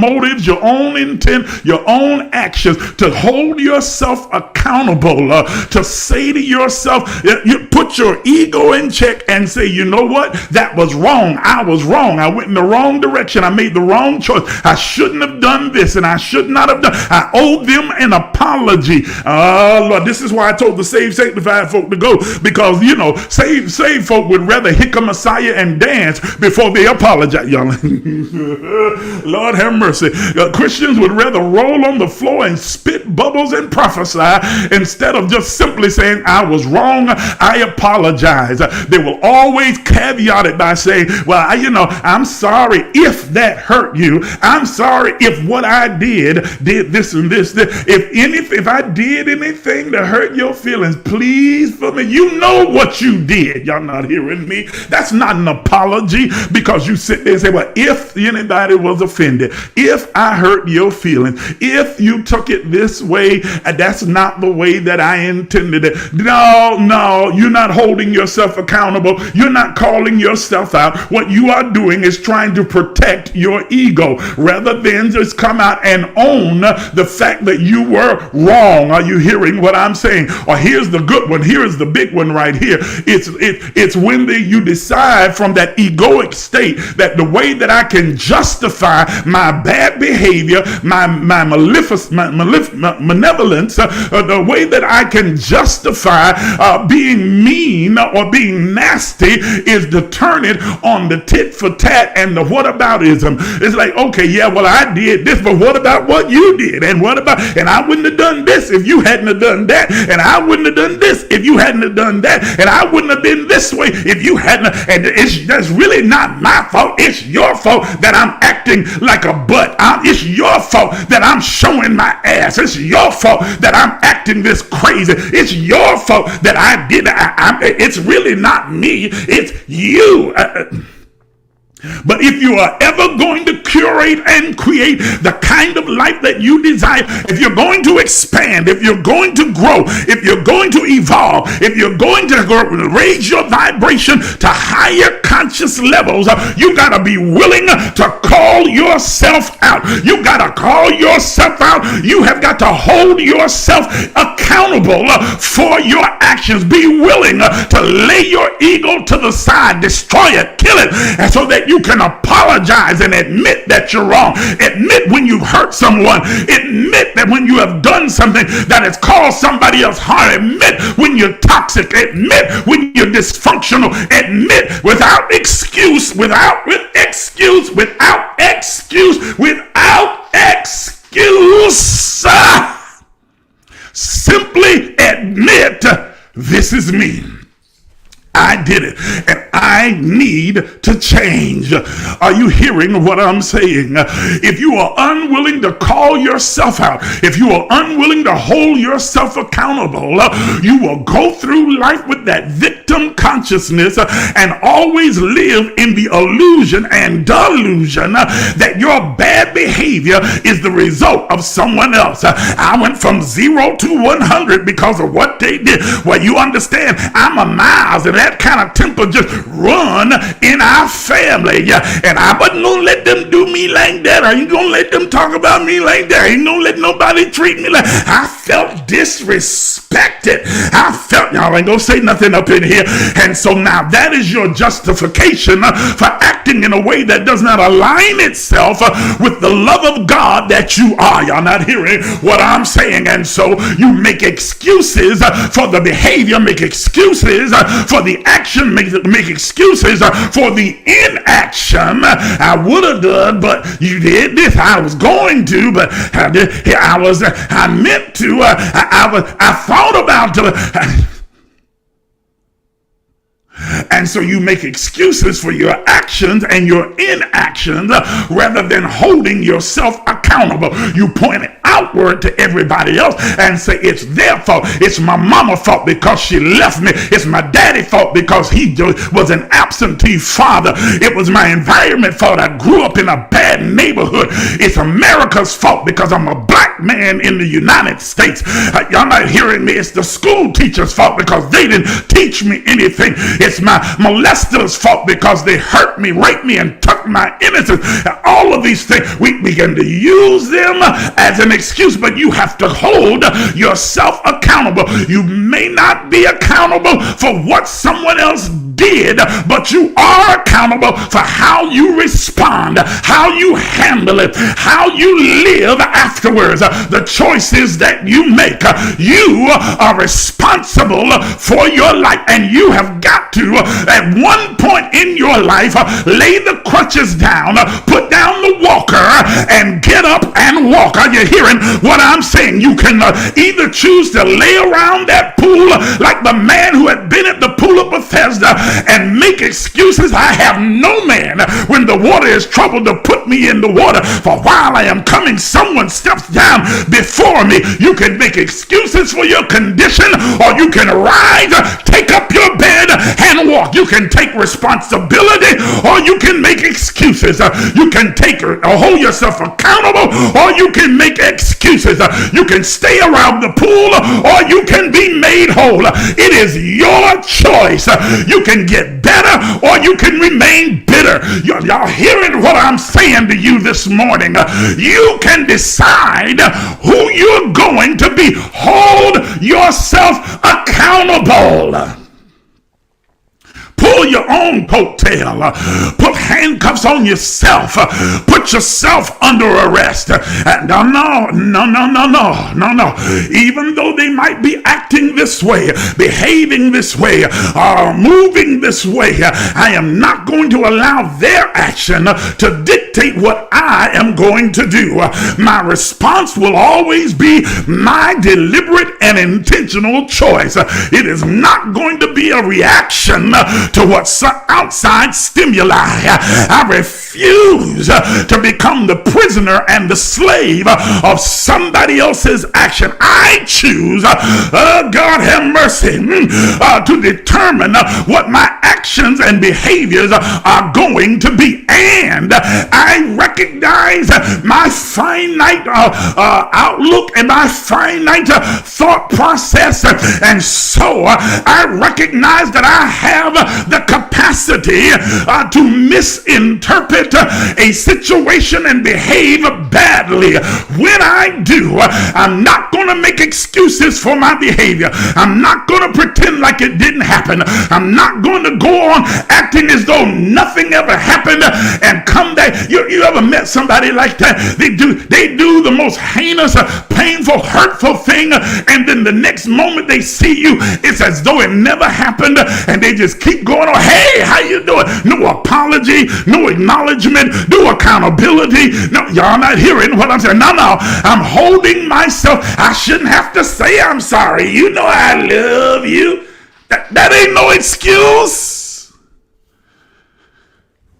motives, your own intent, your own actions, to hold yourself accountable, to say to yourself, you put your ego in check and say, you know what? That was wrong. I was wrong. I went in the wrong direction. I made the wrong choice. I shouldn't have done this, and I should not have done. I owe them an apology. Lord, this is why I told the saved, sanctified folk to go, because, you know, saved folk would rather hick a Messiah and dance before they apologize. Y'all, Lord have mercy. Christians would rather roll on the floor and spit bubbles and prophesy instead of just simply saying, I was wrong, I apologize. They will always caveat it by saying, well, I'm sorry if that hurt you. I'm sorry if what I did this and this. If I did anything to hurt your feelings, please for me. You know what you did. Y'all not hearing me? That's not an apology, because you sit there and say, well, if anybody was offended, if I hurt your feelings, if you took it this way, that's not the way that I intended it. No, you're not holding yourself accountable. You're not calling yourself out. What you are doing is trying to protect your ego rather than just come out and own the fact that you were wrong. Are you hearing what I'm saying? Or here's the good one. Here is the big one right here. It's when you decide from that egoic state that the way that I can justify my bad behavior, my malevolence, the way that I can justify being mean or being nasty is to turn it on the tit for tat and the whataboutism. It's like, okay, yeah, well, I did this, but what about what you did? And what about, and I wouldn't have done this if you hadn't have done that. And I wouldn't have done this if you hadn't have done that. And I wouldn't have been this way if you hadn't. And that's really not my fault. It's your fault that I'm acting like a butt. It's your fault that I'm showing my ass. It's your fault that I'm acting this crazy. It's your fault that I did. It's really not me. It's you. But if you are ever going to curate and create the kind of life that you desire, if you're going to expand, if you're going to grow, if you're going to evolve, if you're going to raise your vibration to higher conscious levels, you got to be willing to call yourself out. You got to call yourself out. You have got to hold yourself accountable for your actions. Be willing to lay your ego to the side, destroy it, kill it, and so that you can apologize and admit that you're wrong. Admit when you've hurt someone. Admit that when you have done something that has caused somebody else harm. Admit when you're toxic. Admit when you're dysfunctional. Admit without excuse. Simply admit, this is me. I did it, and I need to change. Are you hearing what I'm saying? If you are unwilling to call yourself out, if you are unwilling to hold yourself accountable, you will go through life with that victim consciousness and always live in the illusion and delusion that your bad behavior is the result of someone else. I went from 0 to 100 because of what they did. Well, you understand, I'm a Miles, and that kind of temper just run in our family, and I wasn't gonna let them do me like that. I ain't gonna let them talk about me like that. I ain't gonna let nobody treat me like. I felt disrespected. I felt, y'all ain't gonna say nothing up in here. And so now that is your justification for acting in a way that does not align itself with the love of God that you are. Y'all not hearing what I'm saying? And so you make excuses for the behavior, make excuses for the action, make excuses for the inaction. I would have done, but you did this. I was going to, but I meant to. I thought about it. And so you make excuses for your actions and your inactions rather than holding yourself accountable. You point it outward to everybody else and say it's their fault. It's my mama's fault because she left me. It's my daddy's fault because he was an absentee father. It was my environment fault. I grew up in a bad neighborhood. It's America's fault because I'm a black black man in the United States. Y'all not hearing me. It's the school teacher's fault because they didn't teach me anything. It's my molester's fault because they hurt me, raped me, and took my innocence. All of these things, we begin to use them as an excuse, but you have to hold yourself accountable. You may not be accountable for what someone else did, but you are accountable for how you respond, how you handle it, how you live afterwards, the choices that you make. You are responsible for your life, and you have got to, at one point in your life, lay the crutches down, put down the walker, and get up and walk. Are you hearing what I'm saying? You can either choose to lay around that pool like the man who had been at the pool of Bethesda and make excuses. I have no man when the water is troubled to put me in the water, for while I am coming someone steps down before me. You can make excuses for your condition, or you can rise, take up your bed and walk. You can take responsibility, or you can make excuses. You can take or hold yourself accountable, or you can make excuses. You can stay around the pool, or you can be made whole. It is your choice. You can get better, or you can remain bitter. Y'all hearing what I'm saying to you this morning? You can decide who you're going to be. Hold yourself accountable. Pull your own coattail. Put handcuffs on yourself. Put yourself under arrest. No. Even though they might be acting this way, behaving this way, moving this way, I am not going to allow their action to dictate what I am going to do. My response will always be my deliberate and intentional choice. It is not going to be a reaction to what's outside stimuli. I refuse to become the prisoner and the slave of somebody else's action. I choose, God have mercy, to determine what my actions and behaviors are going to be. And I recognize my finite outlook and my finite thought process. And so I recognize that I have the capacity to misinterpret a situation and behave badly. When I do, I'm not going to make excuses for my behavior. I'm not going to pretend like it didn't happen. I'm not going to go on acting as though nothing ever happened and come back. You ever met somebody like that? They do the most heinous, painful, hurtful thing, and then the next moment they see you, it's as though it never happened, and they just keep going on. Hey, how you doing? No apology, no acknowledgement, no accountability. No, y'all not hearing what I'm saying. No, I'm holding myself. I shouldn't have to say I'm sorry. You know I love you. That ain't no excuse.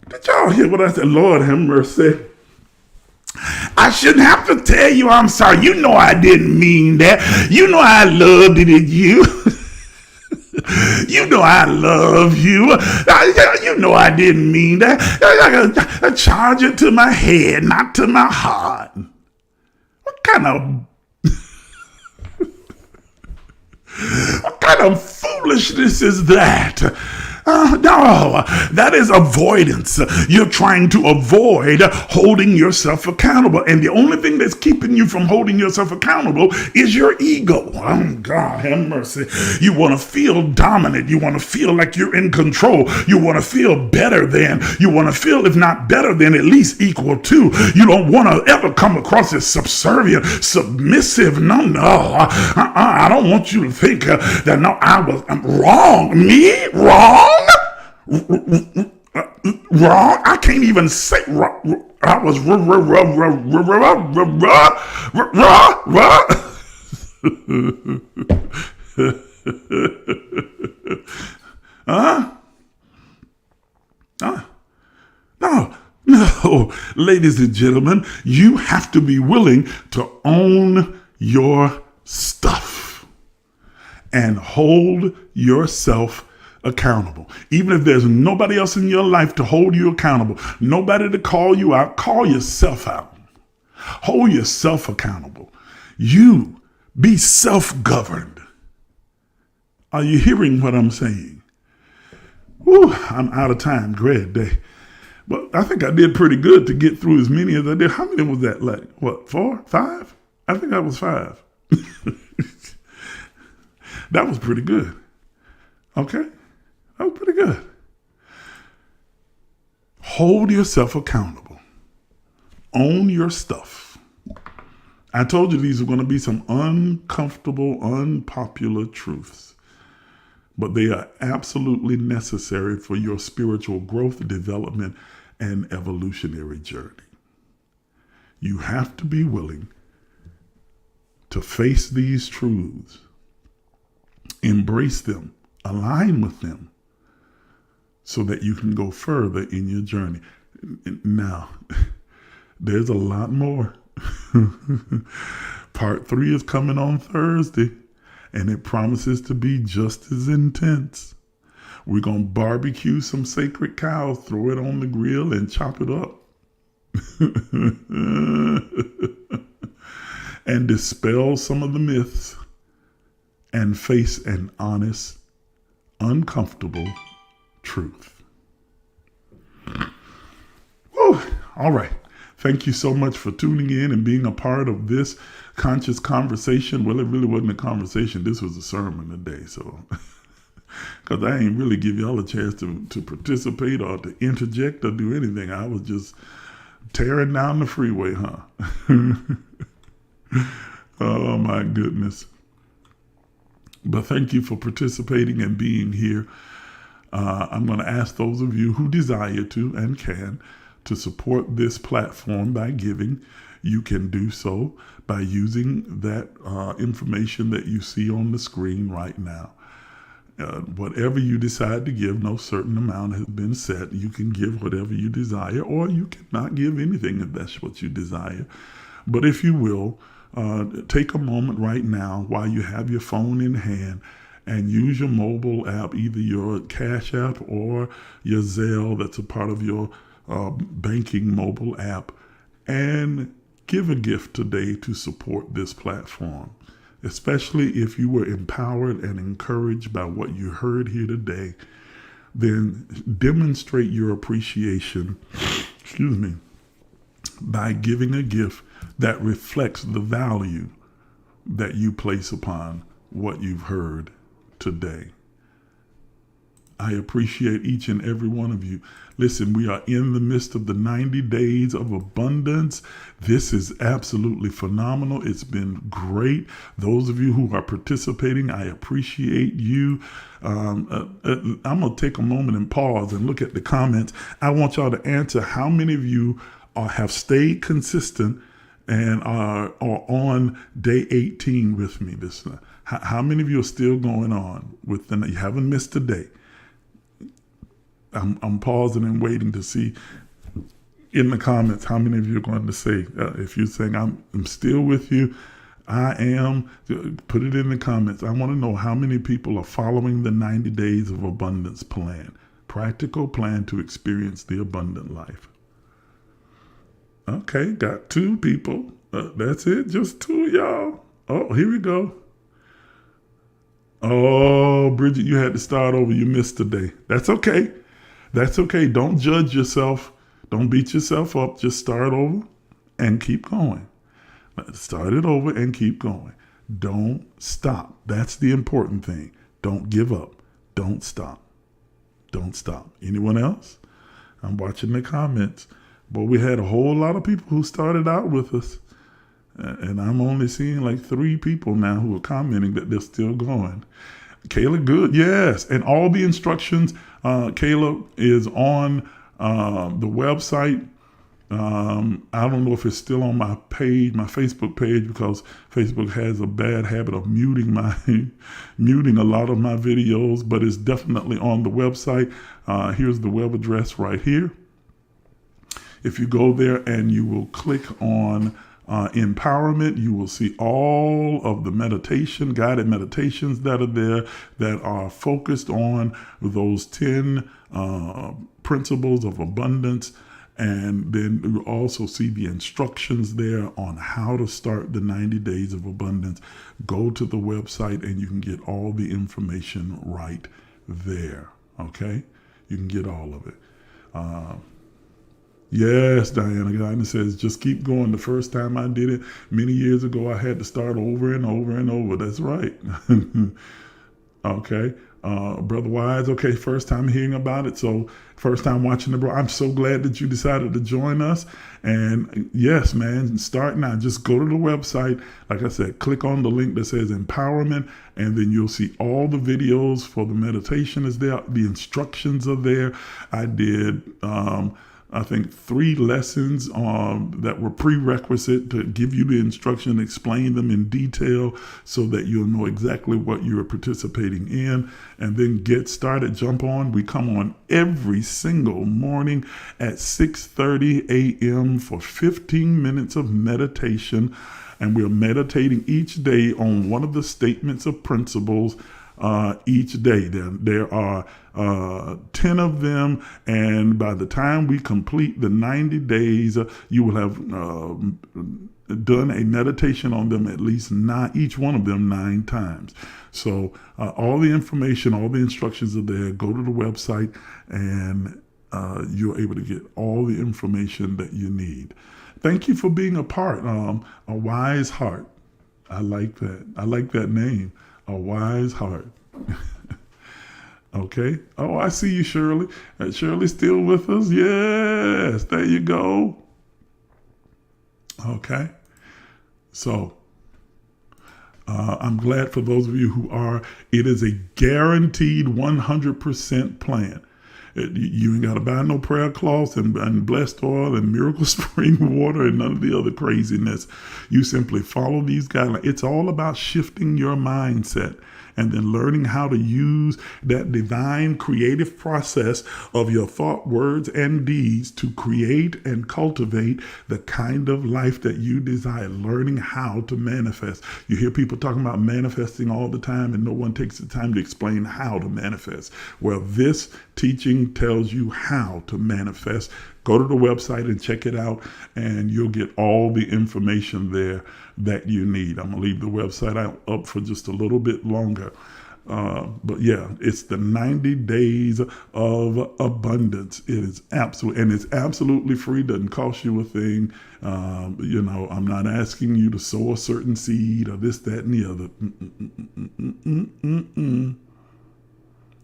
Did y'all hear what I said? Lord have mercy. I shouldn't have to tell you I'm sorry. You know I didn't mean that. You know I loved it in you. You know I love you. You know I didn't mean that. I charge it to my head, not to my heart. What kind of foolishness is that? No, that is avoidance. You're trying to avoid holding yourself accountable. And the only thing that's keeping you from holding yourself accountable is your ego. Oh, God, have mercy. You want to feel dominant. You want to feel like you're in control. You want to feel better than. You want to feel, if not better than, at least equal to. You don't want to ever come across as subservient, submissive. No. I don't want you to think that, no, I'm wrong. Me? Wrong? Wrong? I can't even say wrong. I was No, ladies and gentlemen, you have to be willing to own your stuff and hold yourself accountable. Even if there's nobody else in your life to hold you accountable, nobody to call you out, call yourself out. Hold yourself accountable. You be self-governed. Are you hearing what I'm saying? Whew, I'm out of time. Great day. But I think I did pretty good to get through as many as I did. How many was that? Like, what, 4, 5? I think that was 5. That was pretty good. Okay? That was pretty good. Hold yourself accountable. Own your stuff. I told you these are going to be some uncomfortable, unpopular truths, but they are absolutely necessary for your spiritual growth, development, and evolutionary journey. You have to be willing to face these truths, embrace them, align with them, so that you can go further in your journey. Now, there's a lot more. Part 3 is coming on Thursday, and it promises to be just as intense. We're going to barbecue some sacred cows, throw it on the grill, and chop it up. And dispel some of the myths and face an honest, uncomfortable truth. Whew. All right. Thank you so much for tuning in and being a part of this conscious conversation. Well, it really wasn't a conversation. This was a sermon today. So, because I ain't really give y'all a chance to participate or to interject or do anything. I was just tearing down the freeway, huh? Oh, my goodness. But thank you for participating and being here. I'm going to ask those of you who desire to and can to support this platform by giving. You can do so by using that information that you see on the screen right now. Whatever you decide to give, no certain amount has been set. You can give whatever you desire, or you cannot give anything if that's what you desire. But if you will, take a moment right now while you have your phone in hand and use your mobile app, either your Cashapp or your Zelle that's a part of your banking mobile app, and give a gift today to support this platform, especially if you were empowered and encouraged by what you heard here today. Then demonstrate your appreciation, by giving a gift that reflects the value that you place upon what you've heard today. I appreciate each and every one of you. Listen, we are in the midst of the 90 days of abundance. This is absolutely phenomenal. It's been great. Those of you who are participating, I appreciate you. I'm going to take a moment and pause and look at the comments. I want y'all to answer how many of you have stayed consistent and are on day 18 with me. How many of you are still going on with them? You haven't missed a day. I'm pausing and waiting to see in the comments how many of you are going to say. If you're saying I'm still with you, I am. Put it in the comments. I want to know how many people are following the 90 days of abundance plan, practical plan to experience the abundant life. Okay, got 2 people. That's it, just 2 of y'all. Oh, here we go. Oh, Bridget, you had to start over. You missed today. That's okay. That's okay. Don't judge yourself. Don't beat yourself up. Just start over and keep going. Start it over and keep going. Don't stop. That's the important thing. Don't give up. Don't stop. Don't stop. Anyone else? I'm watching the comments. But we had a whole lot of people who started out with us. And I'm only seeing like 3 people now who are commenting that they're still going. Kayla, good. Yes. And all the instructions, Kayla, is on the website. I don't know if it's still on my page, my Facebook page, because Facebook has a bad habit of muting a lot of my videos, but it's definitely on the website. Here's the web address right here. If you go there and you will click on empowerment, you will see all of the guided meditations that are there that are focused on those 10 principles of abundance. And then you'll also see the instructions there on how to start the 90 days of abundance. Go to the website and you can get all the information right there. Okay? You can get all of it. Yes, Diana says, just keep going. The first time I did it many years ago, I had to start over and over and over. That's right. Okay. Brother Wise, okay, first time hearing about it. So first time watching the bro. I'm so glad that you decided to join us. And yes, man, start now. Just go to the website. Like I said, click on the link that says empowerment, and then you'll see all the videos for the meditation is there. The instructions are there. I did, I think 3 lessons that were prerequisite to give you the instruction, explain them in detail so that you'll know exactly what you're participating in, and then get started, jump on. We come on every single morning at 6:30 a.m. for 15 minutes of meditation, and we're meditating each day on one of the statements of principles each day. There are 10 of them, and by the time we complete the 90 days, you will have done a meditation on them at least 9, each one of them 9 times. So all the information, all the instructions are there. Go to the website and you're able to get all the information that you need. Thank you for being a part. A wise heart. I like that. I like that name. A wise heart. Okay. Oh, I see you, Shirley. Shirley's still with us. Yes. There you go. Okay. So, I'm glad for those of you who are. It is a guaranteed 100% plan. You ain't got to buy no prayer cloths and blessed oil and miracle spring water and none of the other craziness. You simply follow these guidelines. It's all about shifting your mindset and then learning how to use that divine creative process of your thought, words, and deeds to create and cultivate the kind of life that you desire, learning how to manifest. You hear people talking about manifesting all the time, and no one takes the time to explain how to manifest. Well, this teaching tells you how to manifest. Go to the website and check it out, and you'll get all the information there that you need. I'm going to leave the website up for just a little bit longer. But yeah, it's the 90 days of abundance. It is absolutely free. Doesn't cost you a thing. I'm not asking you to sow a certain seed or this, that, and the other.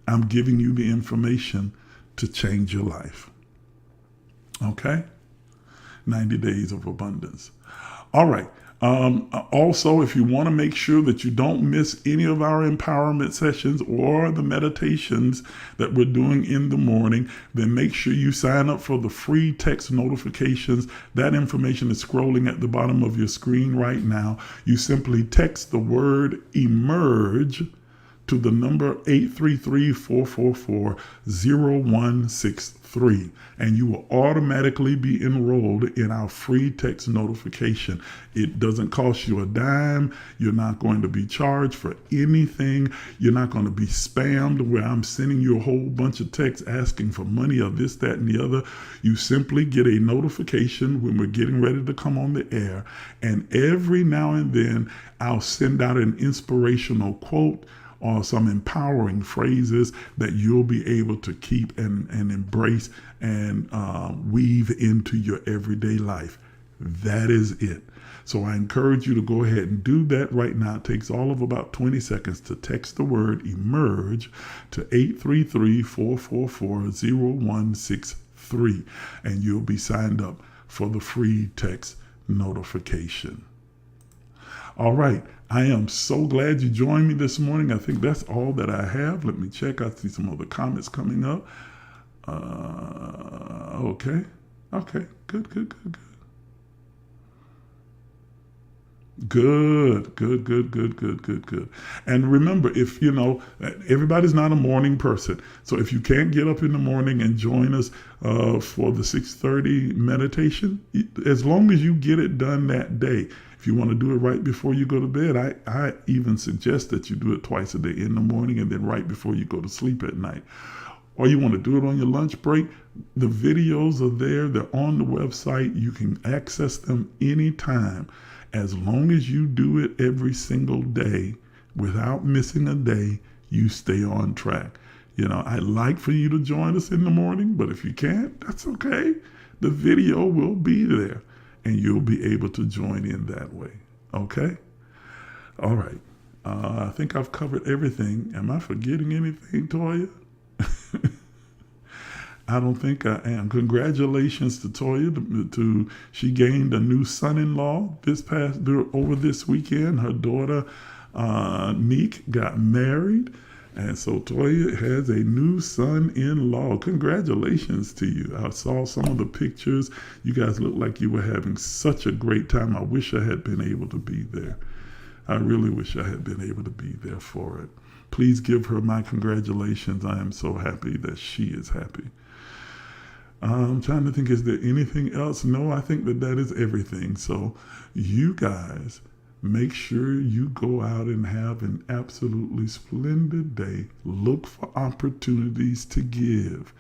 I'm giving you the information to change your life. Okay? 90 days of abundance. All right. Also, if you want to make sure that you don't miss any of our empowerment sessions or the meditations that we're doing in the morning, then make sure you sign up for the free text notifications. That information is scrolling at the bottom of your screen right now. You simply text the word emerge to the number 833-444-0163, and you will automatically be enrolled in our free text notification. It doesn't cost you a dime. You're not going to be charged for anything. You're not going to be spammed where I'm sending you a whole bunch of texts asking for money or this, that, and the other. You simply get a notification when we're getting ready to come on the air, and every now and then I'll send out an inspirational quote or some empowering phrases that you'll be able to keep and embrace and weave into your everyday life. That is it. So I encourage you to go ahead and do that right now. It takes all of about 20 seconds to text the word emerge to 833-444-0163, and you'll be signed up for the free text notification. All right. I am so glad you joined me this morning. I think that's all that I have. Let me check. I see some other comments coming up. Okay. Good. Good. And remember, if everybody's not a morning person. So if you can't get up in the morning and join us for the 6:30 meditation, as long as you get it done that day. If you want to do it right before you go to bed, I even suggest that you do it twice a day, in the morning and then right before you go to sleep at night. or you want to do it on your lunch break, the videos are there. They're on the website. You can access them anytime. As long as you do it every single day without missing a day, you stay on track. I'd like for you to join us in the morning, but if you can't, that's okay. The video will be there and you'll be able to join in that way. Okay? All right. I think I've covered everything. Am I forgetting anything, Toya? I don't think I am. Congratulations to Toya. She gained a new son-in-law over this weekend. Her daughter, Neek, got married. And so Toya has a new son-in-law. Congratulations to you. I saw some of the pictures. You guys look like you were having such a great time. I wish I had been able to be there. I really wish I had been able to be there for it. Please give her my congratulations. I am so happy that she is happy. I'm trying to think, is there anything else? No, I think that is everything. So you guys, make sure you go out and have an absolutely splendid day. Look for opportunities to give.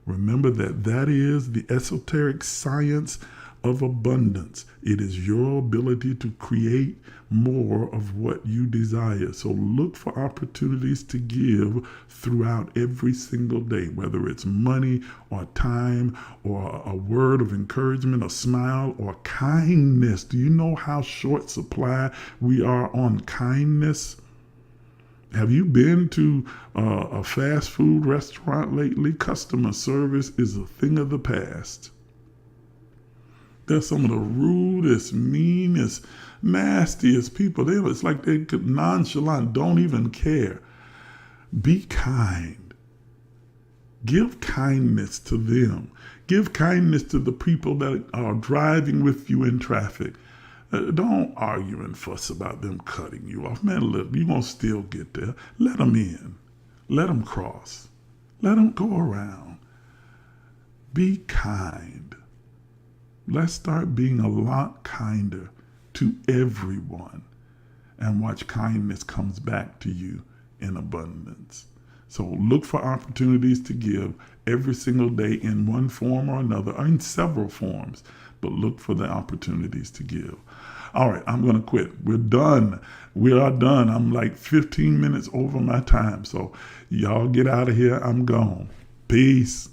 Remember that is the esoteric science of abundance. It is your ability to create more of what you desire. So look for opportunities to give throughout every single day, whether it's money or time or a word of encouragement, a smile or kindness. Do you know how short supply we are on kindness? Have you been to a fast food restaurant lately? Customer service is a thing of the past. They're some of the rudest, meanest, nastiest people. It's like they could nonchalant, don't even care. Be kind. Give kindness to them. Give kindness to the people that are driving with you in traffic. Don't argue and fuss about them cutting you off. Man, look, you're going to still get there. Let them in. Let them cross. Let them go around. Be kind. Let's start being a lot kinder to everyone and watch kindness comes back to you in abundance. So look for opportunities to give every single day in one form or another, or in several forms, but look for the opportunities to give. All right, I'm going to quit. We're done. We are done. I'm like 15 minutes over my time. So y'all get out of here. I'm gone. Peace.